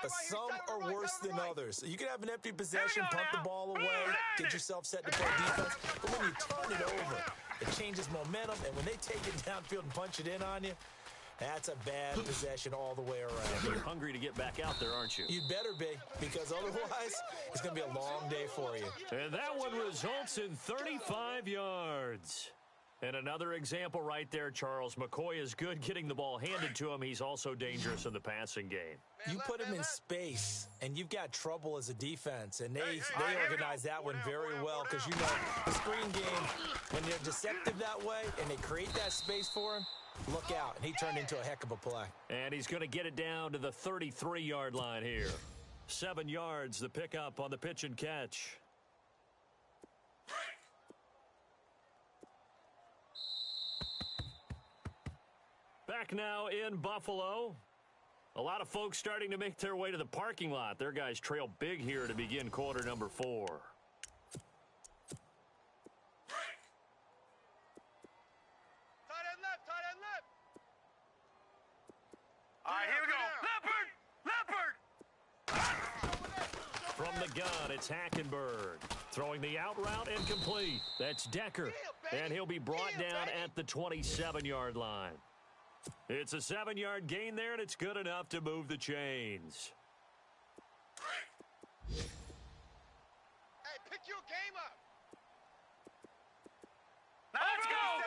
S6: but some are worse than others. You can have an empty possession, punt the ball away, get yourself set to play defense, but when you turn it over, it changes momentum, and when they take it downfield and punch it in on you, that's a bad possession all the way around.
S5: You're hungry to get back out there, aren't you?
S6: You'd better be, because otherwise it's going to be a long day for you.
S5: And that one results in 35 yards. And another example right there, Charles. McCoy is good getting the ball handed to him. He's also dangerous in the passing game.
S6: You put him in space, and you've got trouble as a defense, and they organize that one very well because, the screen game, when they're deceptive that way and they create that space for him, look out, and he turned into a heck of a play.
S5: And he's going to get it down to the 33-yard line here. 7 yards, the pickup on the pitch and catch. Back now in Buffalo. A lot of folks starting to make their way to the parking lot. Their guys trail big here to begin quarter number 4.
S9: Tight end left.
S8: All right, here we go. Leopard.
S5: From the gun, it's Hackenberg. Throwing the out route incomplete. That's Decker. And he'll be brought down at the 27-yard line. It's a 7-yard gain there, and it's good enough to move the chains.
S9: Hey, pick your game up.
S8: Now let's go.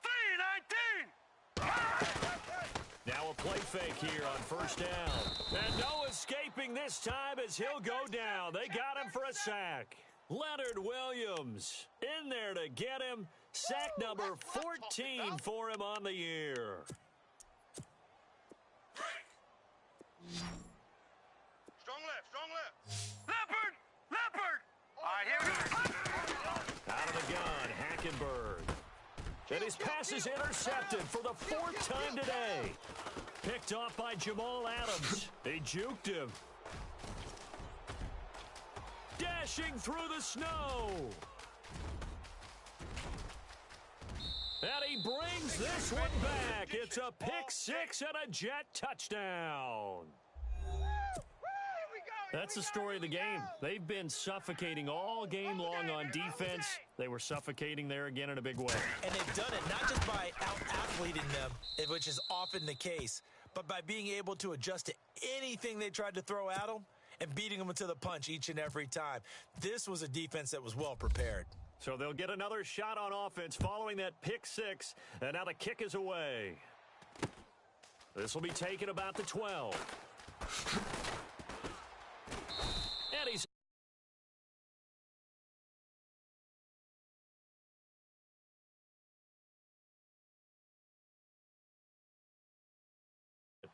S8: 319.
S5: Now a play fake here on first down. And no escaping this time as he'll go down. They got him for a sack. Leonard Williams in there to get him. Sack number 14 for him on the year.
S9: Strong left.
S8: Leopard. All right, here we go.
S5: Out of the gun, Hackenberg. And his pass is intercepted for the 4th time today. Picked off by Jamal Adams. They juked him. Dashing through the snow. And he brings this one back. It's a pick 6 and a Jet touchdown. That's the story of the game. They've been suffocating all game long on defense. They were suffocating there again in a big way.
S6: And they've done it not just by out-athleting them, which is often the case, but by being able to adjust to anything they tried to throw at them and beating them to the punch each and every time. This was a defense that was well prepared.
S5: So they'll get another shot on offense following that pick six, and now the kick is away. This will be taken about the 12. And he's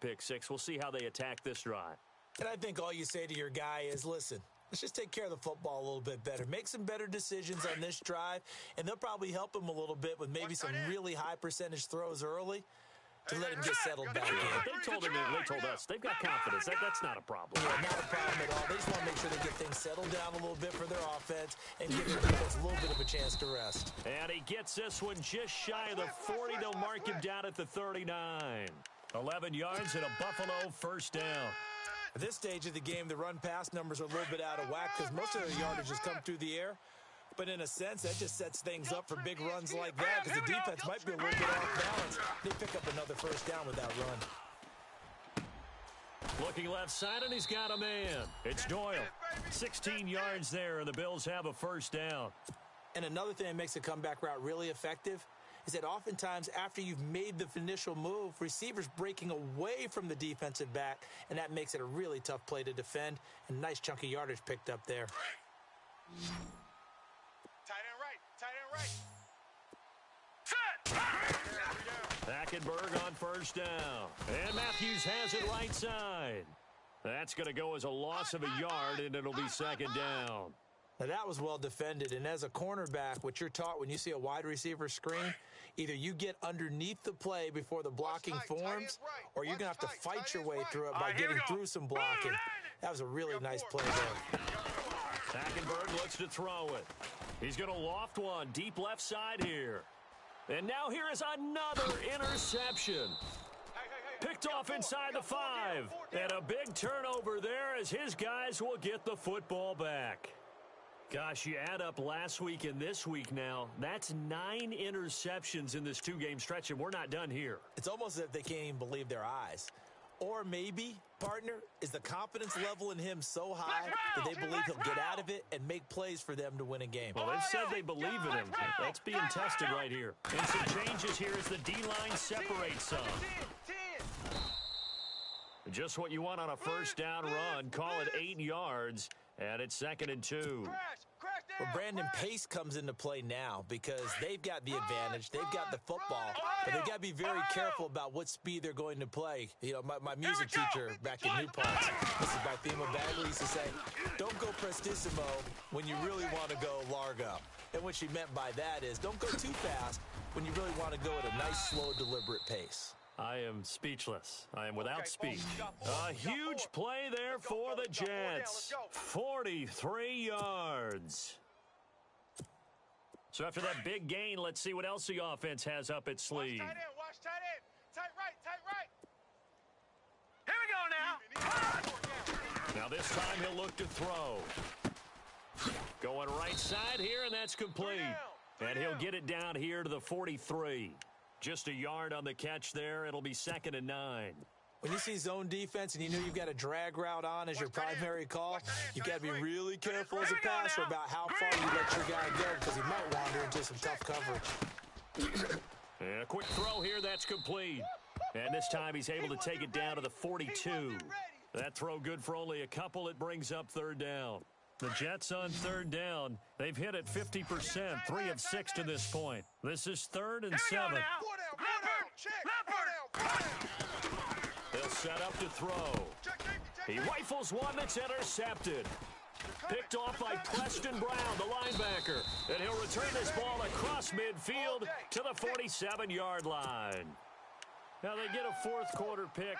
S5: pick six. We'll see how they attack this drive.
S6: And I think all you say to your guy is, listen, let's just take care of the football a little bit better. Make some better decisions on this drive, and they'll probably help him a little bit with maybe some really high percentage throws early to let him get settled back in.
S5: They told us they've got confidence. That's not a problem.
S6: Yeah, not a problem at all. They just want to make sure they get things settled down a little bit for their offense and give their defense a little bit of a chance to rest.
S5: And he gets this one just shy of the 40. They'll mark him down at the 39. 11 yards and a Buffalo first down.
S6: At this stage of the game, the run-pass numbers are a little bit out of whack because most of their yardage has come through the air. But in a sense, that just sets things up for big runs like that because the defense might be a little bit off balance. They pick up another first down with that run.
S5: Looking left side, and he's got a man. It's Doyle. 16 yards there, and the Bills have a first down.
S6: And another thing that makes the comeback route really effective is that oftentimes after you've made the initial move, receivers breaking away from the defensive back, and that makes it a really tough play to defend, and nice chunky yardage picked up there.
S8: Set!
S5: Hackenberg on first down. And Matthews has it right side. That's going to go as a loss of a yard, and it'll be second down.
S6: Now, that was well defended, and as a cornerback, what you're taught when you see a wide receiver screen, either you get underneath the play before the blocking forms, or you're going to have to fight your way through it by getting through some blocking. That was a really nice play there.
S5: Hackenberg looks to throw it. He's going to loft one deep left side here. And now here is another interception. Picked off inside the 5. And a big turnover there as his guys will get the football back. Gosh, you add up last week and this week now, that's 9 interceptions in this 2-game stretch, and we're not done here.
S6: It's almost as if they can't even believe their eyes. Or maybe, partner, is the confidence level in him so high that they believe he'll get out of it and make plays for them to win a game.
S5: Well, they've said they believe in him. That's being tested right here. And some changes here as the D-line separates some. Just what you want on a first down run. Call it 8 yards, and it's 2nd and 2.
S6: Well, Brandon, pace comes into play now because they've got the advantage. They've got the football, but they've got to be very careful about what speed they're going to play. You know, my music teacher back in New Paltz, this is by Thema Bagley, used to say, don't go prestissimo when you really want to go largo. And what she meant by that is don't go too fast when you really want to go at a nice, slow, deliberate pace.
S5: I am speechless. I am without speech. A huge play there for the Jets. 43 yards. So after that big gain, let's see what else the offense has up its sleeve.
S9: Watch tight end. Tight right.
S8: Here we go now.
S5: Now this time he'll look to throw. Going right side here, and that's complete. And he'll get it down here to the 43. Just a yard on the catch there. It'll be 2nd and 9.
S6: When you see zone defense and you know you've got a drag route on as your primary call, you've got to be really careful as a passer about how far you let your guy go because he might wander into some tough coverage.
S5: And a quick throw here. That's complete. And this time he's able to take it down to the 42. That throw good for only a couple. It brings up 3rd down. The Jets on 3rd down. They've hit it 50%, 3 of 6 to this point. This is 3rd and 7. They'll set up to throw. He rifles one that's intercepted. Picked off by Preston Brown, the linebacker. And he'll return this ball across midfield to the 47-yard line. Now they get a 4th quarter pick,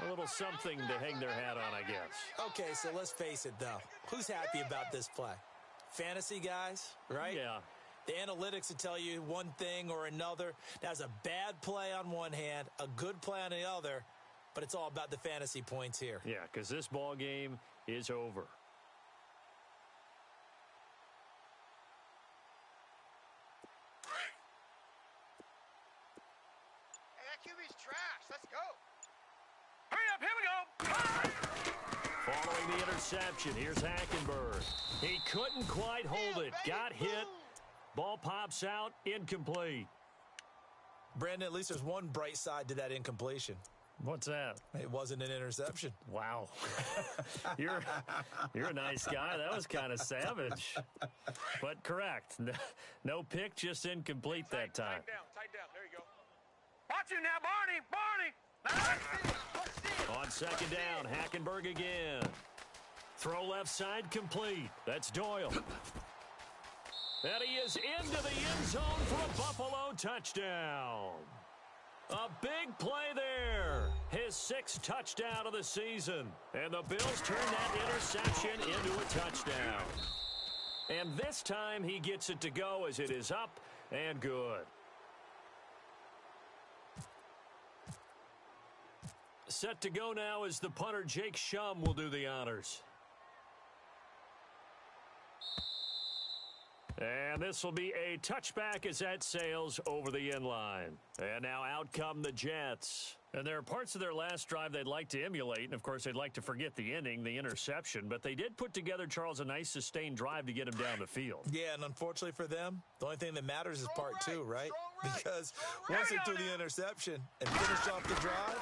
S5: a little something to hang their hat on, I guess.
S6: Okay, so let's face it, though. Who's happy about this play? Fantasy guys, right?
S5: Yeah.
S6: The analytics will tell you one thing or another. That's a bad play on one hand, a good play on the other, but it's all about the fantasy points here.
S5: Yeah, because this ball game is over.
S9: QB's trash. Let's go.
S5: the interception. Here's Hackenberg. He couldn't quite hold it. Got hit. Ball pops out. Incomplete.
S6: Brandon, at least there's one bright side to that incompletion.
S5: What's that?
S6: It wasn't an interception.
S5: Wow. You're a nice guy. That was kind of savage. But correct. No pick, just incomplete that time.
S8: Tighten down. There you go. Watch you now, Barney. Barney.
S5: On second down, Hackenberg again. Throw left side complete. That's Doyle. And he is into the end zone for a Buffalo touchdown. A big play there. His 6th touchdown of the season. And the Bills turn that interception into a touchdown. And this time he gets it to go as it is up and good. Set to go now as the punter Jake Shum will do the honors. And this will be a touchback as that sails over the end line. And now out come the Jets. And there are parts of their last drive they'd like to emulate. And, of course, they'd like to forget the ending, the interception. But they did put together, Charles, a nice sustained drive to get him down the field.
S6: Yeah, and unfortunately for them, the only thing that matters is part 2, right? Because once they threw the interception and finished off the drive,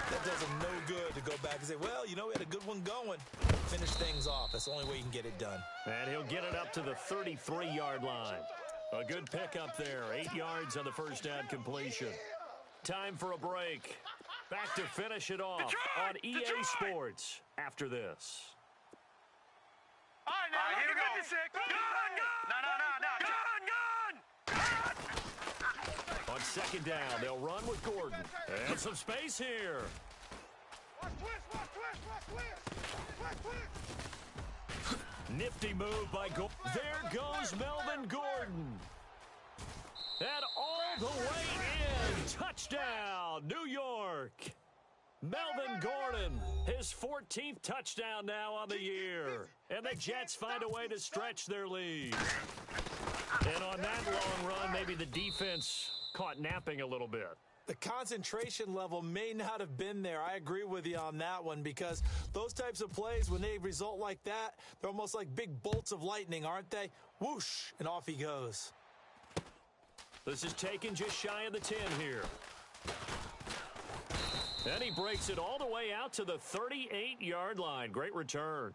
S6: that does them no good to go back and say, well, you know, we had a good one going. Finish things off. That's the only way you can get it done.
S5: And he'll get it up to the 33-yard line. A good pickup there. 8 yards on the first down completion. Time for a break. Back to finish it off on EA Sports after this.
S8: All right, now, here we go.
S5: On second down, they'll run with Gordon. And some space here. Nifty move by Gordon. There goes Melvin Gordon. And all the way in. Touchdown, New York. Melvin Gordon, his 14th touchdown now on the year. And the Jets find a way to stretch their lead. And on that long run, maybe the defense caught napping a little bit.
S6: The concentration level may not have been there. I agree with you on that one because those types of plays, when they result like that, they're almost like big bolts of lightning, aren't they? Whoosh, and off he goes.
S5: This is taken just shy of the 10 here. And he breaks it all the way out to the 38-yard line. Great return.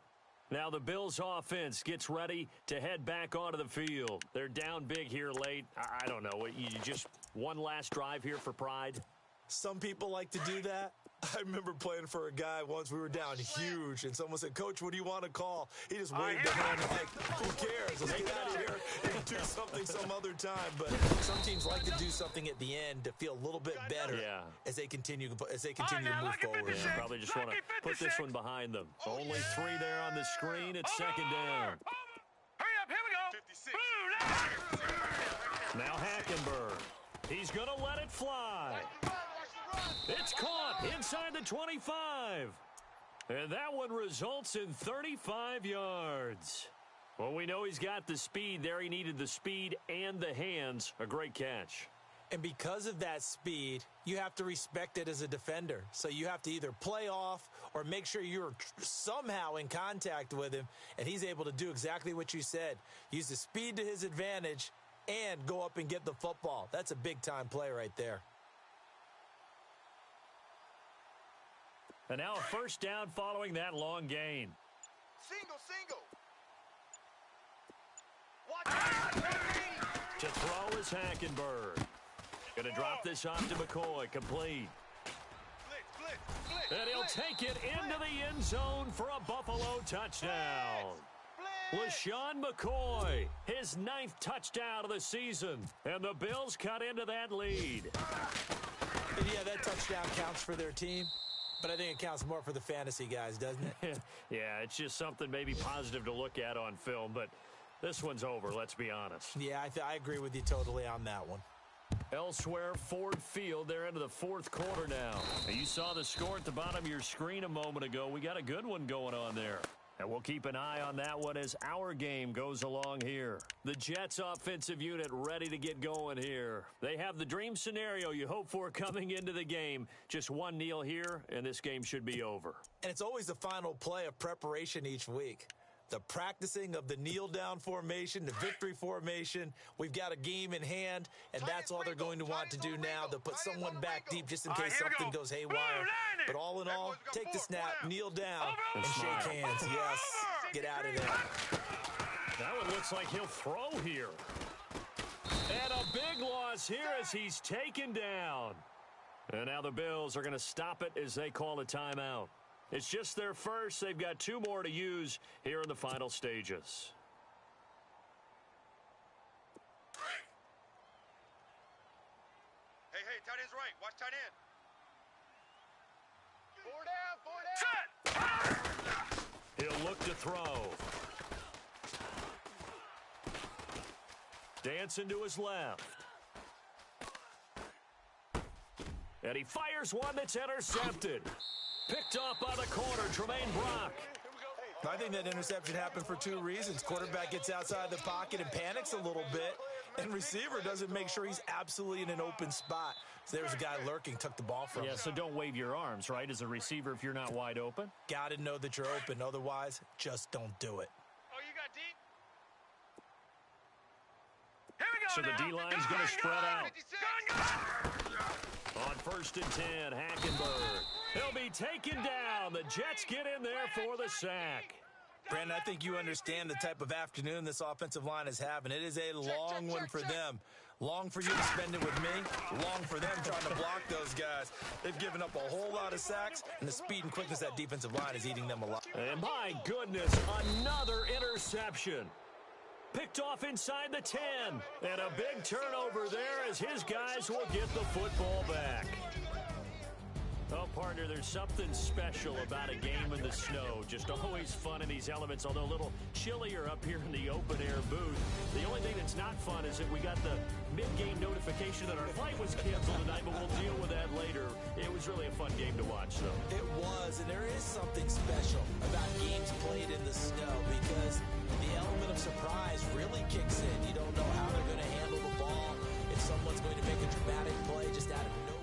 S5: Now the Bills offense gets ready to head back onto the field. They're down big here late. I don't know. You just one last drive here for pride?
S6: Some people like to do that. I remember playing for a guy once. We were down huge, and someone said, Coach, what do you want to call? He just waved the hand like, who cares? Let's get out of here and do something some other time. But some teams like to do something at the end to feel a little bit better as they continue to move forward.
S5: Yeah, probably just want to put this one behind them. Only 3 there on the screen at second down.
S8: Hurry up, here we go. 56.
S5: Now Hackenberg. He's going to let it fly. It's caught inside the 25. And that one results in 35 yards. Well, we know he's got the speed there. He needed the speed and the hands. A great catch.
S6: And because of that speed, you have to respect it as a defender. So you have to either play off or make sure you're somehow in contact with him. And he's able to do exactly what you said. Use the speed to his advantage and go up and get the football. That's a big-time play right there.
S5: And now a first down following that long gain.
S9: Single.
S5: To throw is Hackenberg. Going to drop this off to McCoy. Complete. And he'll take it into the end zone for a Buffalo touchdown. LaShawn McCoy, his 9th touchdown of the season. And the Bills cut into that lead.
S6: And yeah, that touchdown counts for their team. But I think it counts more for the fantasy guys, doesn't it?
S5: Yeah, it's just something maybe positive to look at on film. But this one's over, let's be honest.
S6: Yeah, I agree with you totally on that one.
S5: Elsewhere, Ford Field, they're into the 4th quarter now. You saw the score at the bottom of your screen a moment ago. We got a good one going on there. And And we'll keep an eye on that one as our game goes along here. The Jets offensive unit ready to get going here. They have the dream scenario you hope for coming into the game. Just one kneel here, and this game should be over.
S6: And it's always the final play of preparation each week. The practicing of the kneel-down formation, the victory formation. We've got a game in hand, and that's all they're going to want to do now. They'll put someone back deep just in case something goes haywire. But all in all, take the snap, kneel down, and shake hands. Yes, get out of there.
S5: That one looks like he'll throw here. And a big loss here as he's taken down. And now the Bills are going to stop it as they call a timeout. It's just their first. They've got 2 more to use here in the final stages.
S7: Hey, tight end's right. Watch tight end.
S8: 4 down.
S5: He'll look to throw. Dancing to his left. And he fires one that's intercepted. Picked off by the corner, Tremaine Brock.
S6: I think that interception happened for 2 reasons. Quarterback gets outside the pocket and panics a little bit, and receiver doesn't make sure he's absolutely in an open spot. So there's a guy lurking, took the ball from him.
S5: Yeah, so don't wave your arms, right, as a receiver if you're not wide open?
S6: Got to know that you're open. Otherwise, just don't do it.
S9: Oh, you got deep?
S8: Here we go
S5: So the
S8: now.
S5: D-line's going to spread out.
S9: 56.
S5: On 1st and 10, Hackenberg. He'll be taken down. The Jets get in there for the sack.
S6: Brandon, I think you understand the type of afternoon this offensive line is having. It is a long one for them. Long for you to spend it with me. Long for them trying to block those guys. They've given up a whole lot of sacks, and the speed and quickness of that defensive line is eating them alive.
S5: And my goodness, another interception. Picked off inside the 10. And a big turnover there as his guys will get the football back. Oh, partner, there's something special about a game in the snow. Just always fun in these elements, although a little chillier up here in the open-air booth. The only thing that's not fun is that we got the mid-game notification that our flight was canceled tonight, but we'll deal with that later. It was really a fun game to watch, though.
S6: It was, and there is something special about games played in the snow because the element of surprise really kicks in. You don't know how they're going to handle the ball, if someone's going to make a dramatic play just out of nowhere.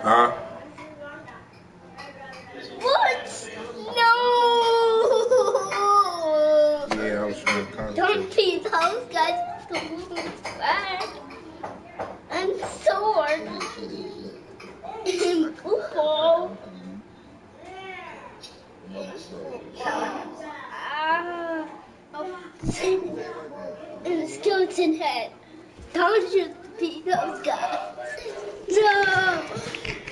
S1: Huh?
S2: What? No!
S1: Yeah, I was trying to concentrate.
S2: Don't be those guys. Swag. And sword. And football. And a skeleton head. Don't you be those guys. No!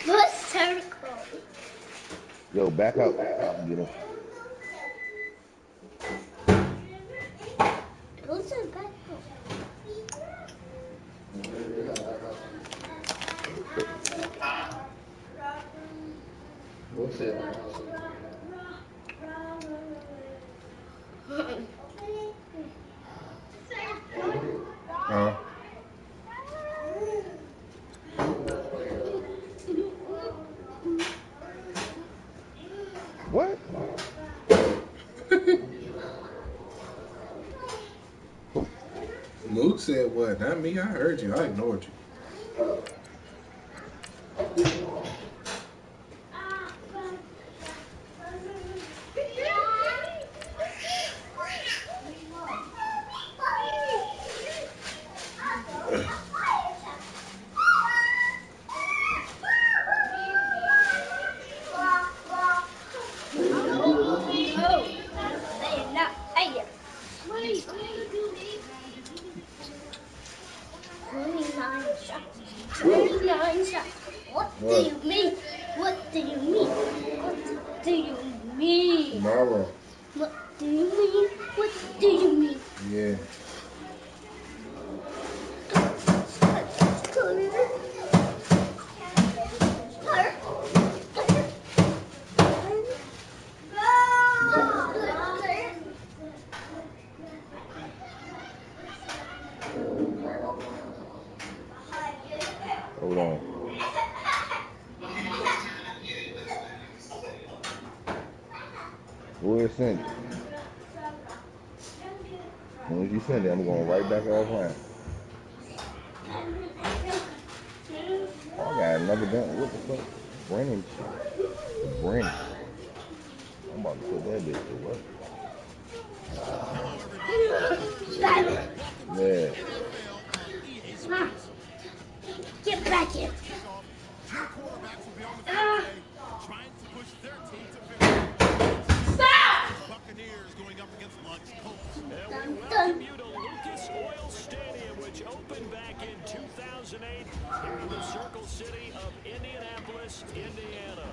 S2: What's circle?
S10: Yo, back up. Get him.
S2: Who's the back up?
S10: What's it?
S1: Huh?
S10: What?
S1: Luke said what? Not me. I heard you. I ignored you.
S2: What do you mean? What do you mean? What do you mean?
S1: Tomorrow.
S2: What do you mean? What do you mean?
S1: Yeah.
S10: Hold on. Where's Cindy? As soon as you send it, I'm going right back offline. I got another gun. What the fuck? Brennan shit. Brennan. I'm about to put that bitch to work. Yeah.
S2: Get back here.
S4: Two quarterbacks will be on the field today, trying to push their team to victory.
S2: Stop!
S4: Buccaneers going up against Lux Colts.
S5: And we welcome you to Lucas Oil Stadium, which opened back in 2008 here in the Circle City of Indianapolis, Indiana.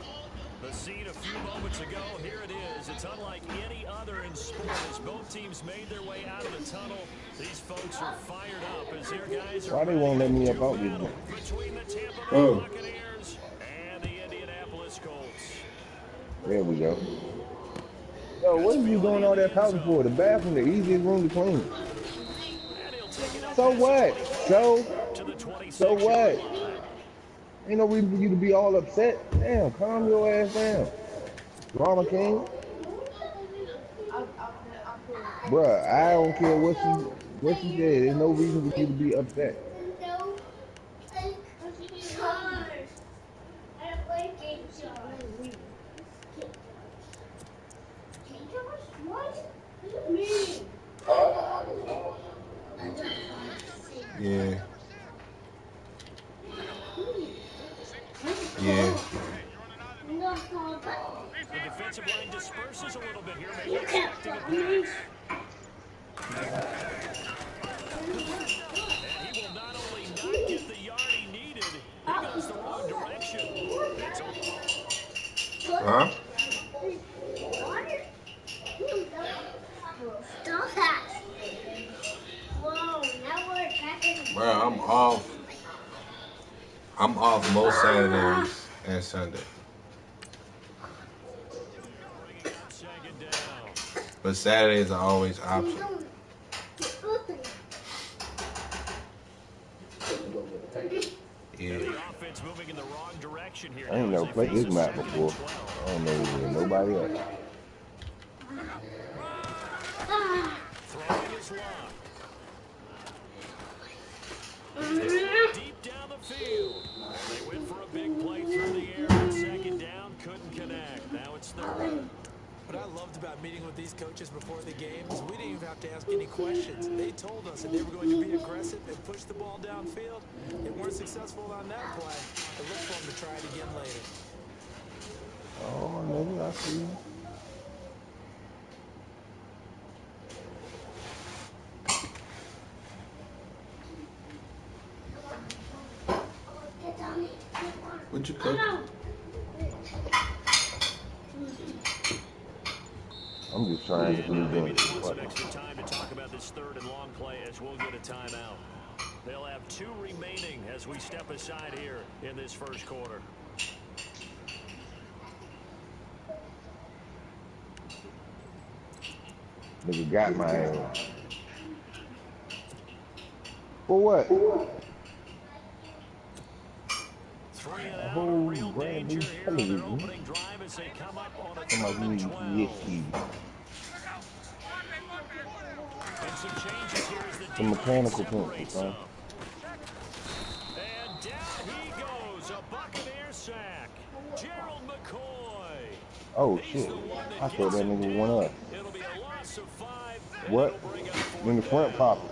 S5: The scene a few moments ago, here it is. It's unlike any other in sport as both teams made their way out of the tunnel. These folks are fired up as their guys are
S10: Why they won't let me up out this
S5: battle
S10: one?
S5: between the Tampa Bay Buccaneers and the Indianapolis Colts.
S10: There we go. Yo, what are you doing all that pouting for? The bathroom, the easiest room to clean. So what? So what? Ain't no reason for you to be all upset. Damn, calm your ass down. Drama king. Bruh, I don't care what she said. There's no reason for you to be upset.
S1: Yeah. Yeah.
S5: The defensive line disperses a little bit here.
S2: You can't stop me.
S5: And he will not only not get the yard he needed, he goes the wrong direction.
S1: Huh?
S2: Stop that. Whoa, now we're attacking.
S1: Bro, I'm off most Saturdays and Sunday.
S5: Second down.
S1: But Saturdays are always optional. Yeah.
S5: The offense moving in the wrong direction here.
S10: I ain't never played this map before. I don't know nobody else.
S5: Throwing his lob. Deep down the field. And they went for a big play through the air on second down, couldn't connect. Now it's third.
S6: What I loved about meeting with these coaches before the game is we didn't even have to ask any questions. They told us that they were going to be aggressive and push the ball downfield. They weren't successful on that play, but look for them to try it again later.
S10: Oh, nigga, I see you.
S1: What you cooking?
S10: I'm just trying to
S5: And
S10: do
S5: maybe
S10: this.
S5: they want some extra time to talk about this third and long play as we'll get a timeout. They'll have 2 remaining as we step aside here in this first quarter.
S10: Nigga got my ass. For what?
S5: 3 and
S10: A
S5: out, a
S10: whole
S5: real
S10: brand
S5: danger
S10: new
S5: here on their
S10: television.
S5: opening drive as they come up on a
S10: Somebody
S5: 3rd and
S10: need
S5: 12.
S10: to
S5: And some changes here as the
S10: some
S5: defense
S10: mechanical pencils,
S5: separates
S10: son.
S5: them. And down he goes, a Buccaneer sack. Gerald McCoy.
S10: Oh
S5: He's
S10: shit.
S5: the one
S10: I
S5: that
S10: thought
S5: gets
S10: that
S5: him
S10: nigga
S5: down.
S10: went up.
S5: It'll be a loss of 5, and
S10: What?
S5: it'll bring up
S10: In the
S5: 4th
S10: front
S5: down.
S10: pocket.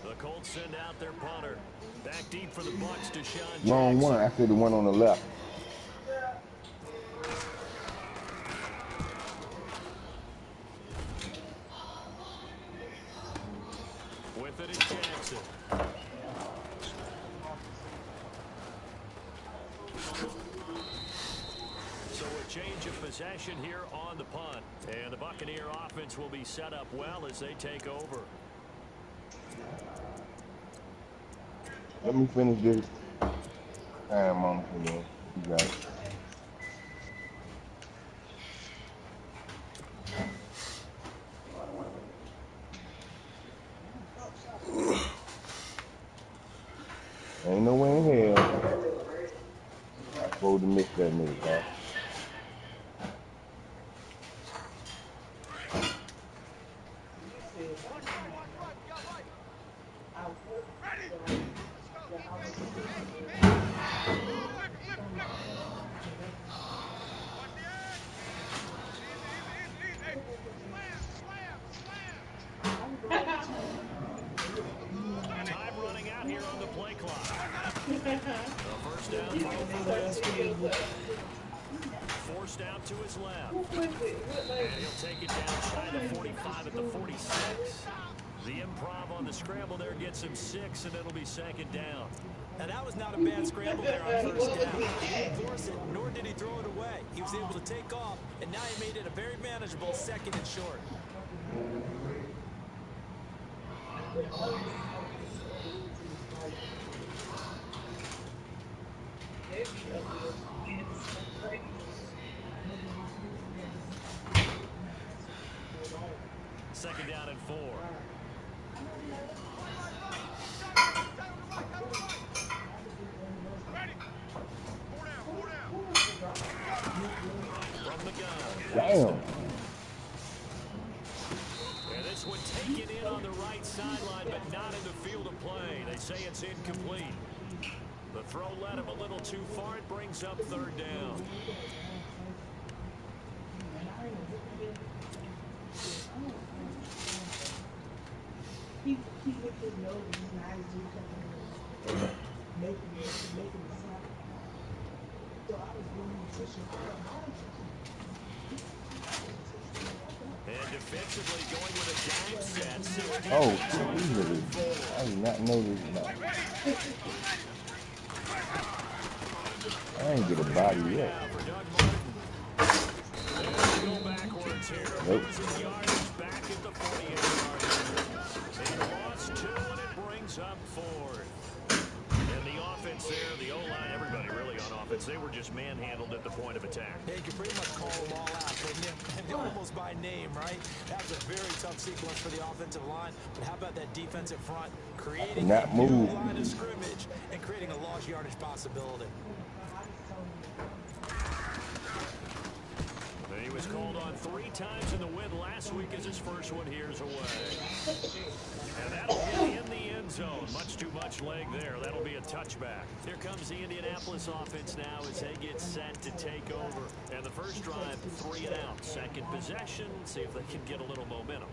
S5: The Colts send out their punter. Back deep for the Bucs, Deshaun
S10: Wrong one.
S5: Jackson.
S10: I said the one on the left.
S5: With it is Jackson. So a change of possession here on the punt. And the Buccaneer offense will be set up well as they take over.
S10: Let me finish this. Time on for you. You got it. Ain't no way in hell I'm supposed to miss that nigga, huh?
S5: Time running out here on the play clock. A first down throw for Winston. Forced out to his left. And he'll take it down shy of the 45 at the 46. The improv on the scramble there gets him 6, and it'll be 2nd down.
S6: Now that was not a bad scramble there on first down. He didn't force it, nor did he throw it away. He was able to take off, and now he made it a very manageable 2nd and short.
S5: Second down and 4. From the gun.
S10: Damn.
S5: And this one taken in on the right sideline, but not in the field of play. They say it's incomplete. The throw led him a little too far. It brings up 3rd down. And defensively going with a dime set. 16
S10: Oh,
S5: points on
S10: shit,
S5: 3rd and 4.
S10: I did not know this. I ain't get a body yet.
S5: Now for Doug Martin. And they go backwards here.
S10: Nope.
S5: Losing yardage back at the 48-yard line. They lost 2, and it brings up 4th. And the offense there, the O-line, everybody really on offense, they were just manhandled at the point of attack.
S6: Yeah, you can pretty much call them all out, couldn't you? And almost by name, right? That was a very tough sequence for the offensive line. But how about that defensive front creating a new line of scrimmage and creating a lost yardage possibility?
S5: He was called on 3 times in the win last last week as his first one here's away. And that'll hit in the end zone. Much too much leg there. That'll be a touchback. Here comes the Indianapolis offense now as they get set to take over. And the first drive, 3 and out. Second possession, see if they can get a little momentum.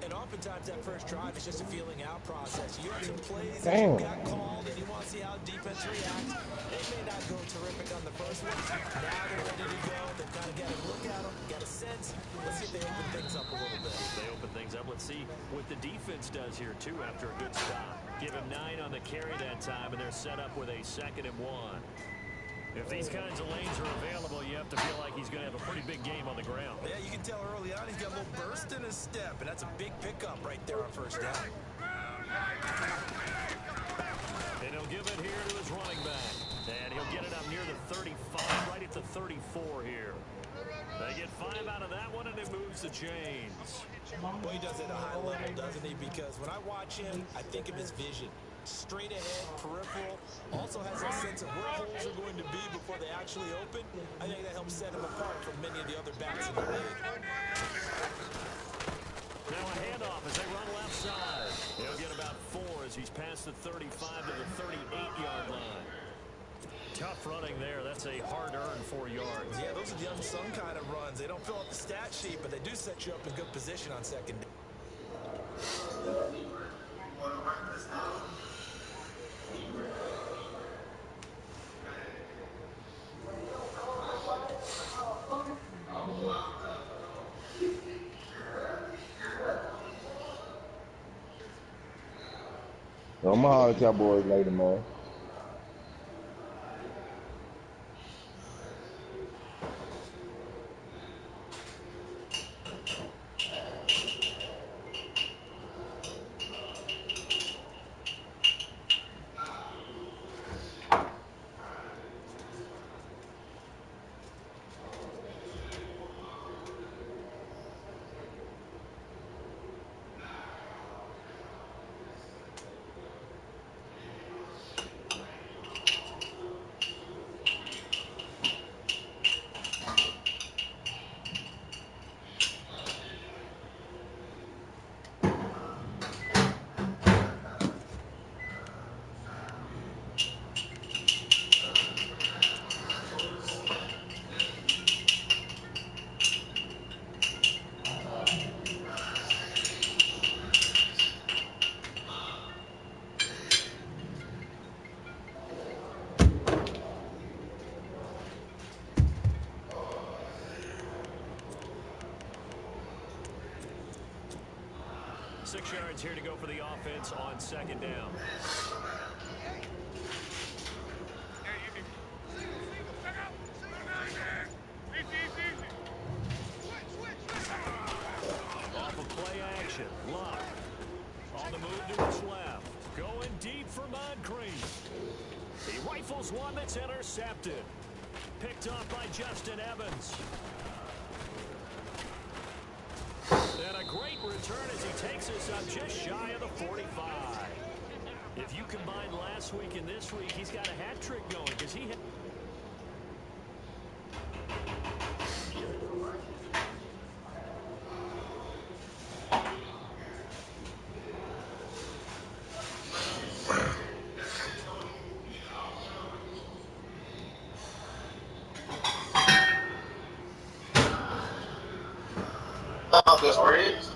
S6: And oftentimes that first drive is just a feeling out process. You have some plays that you got called and you want to see how defense reacts. They may not go terrific on the first one. Now they're ready to go. They've kind of got a look at them, got a sense. Let's see if they open things up a little bit.
S5: They open things up. Let's see what the defense does here, too, after a good stop. Give him 9 on the carry that time, and they're set up with a 2nd and 1. If these kinds of lanes are available, you have to feel like he's going to have a pretty big game on the ground.
S6: Yeah, you can tell early on he's got a little burst in his step, and that's a big pickup right there on first down.
S5: And he'll give it here to his running back. And he'll get it up near the 35, right at the 34 here. They get 5 out of that one, and it moves the chains.
S6: Well, he does it at a high level, doesn't he? Because when I watch him, I think of his vision. Straight ahead, peripheral, also has a sense of where holes are going to be before they actually open. I think that helps set him apart from many of the other backs in the league.
S5: Now a handoff as they run left side. He'll get about 4 as he's past the 35 to the 38-yard line. Tough running there. That's a hard-earned 4 yards.
S6: Yeah, those are the unsung kind of runs. They don't fill out the stat sheet, but they do set you up in good position on second down.
S10: I'm gonna holler at y'all boys later, man.
S5: Six yards here to go for the offense on second down. Off of play action. Luck. On the move to his left. Going deep for Moncrief. He rifles one that's intercepted. Picked off by Justin Evans. And a great return as he takes us up just shy of the 45. If you combine last week and this week, he's got a hat trick going because he hit.
S1: That's where it is.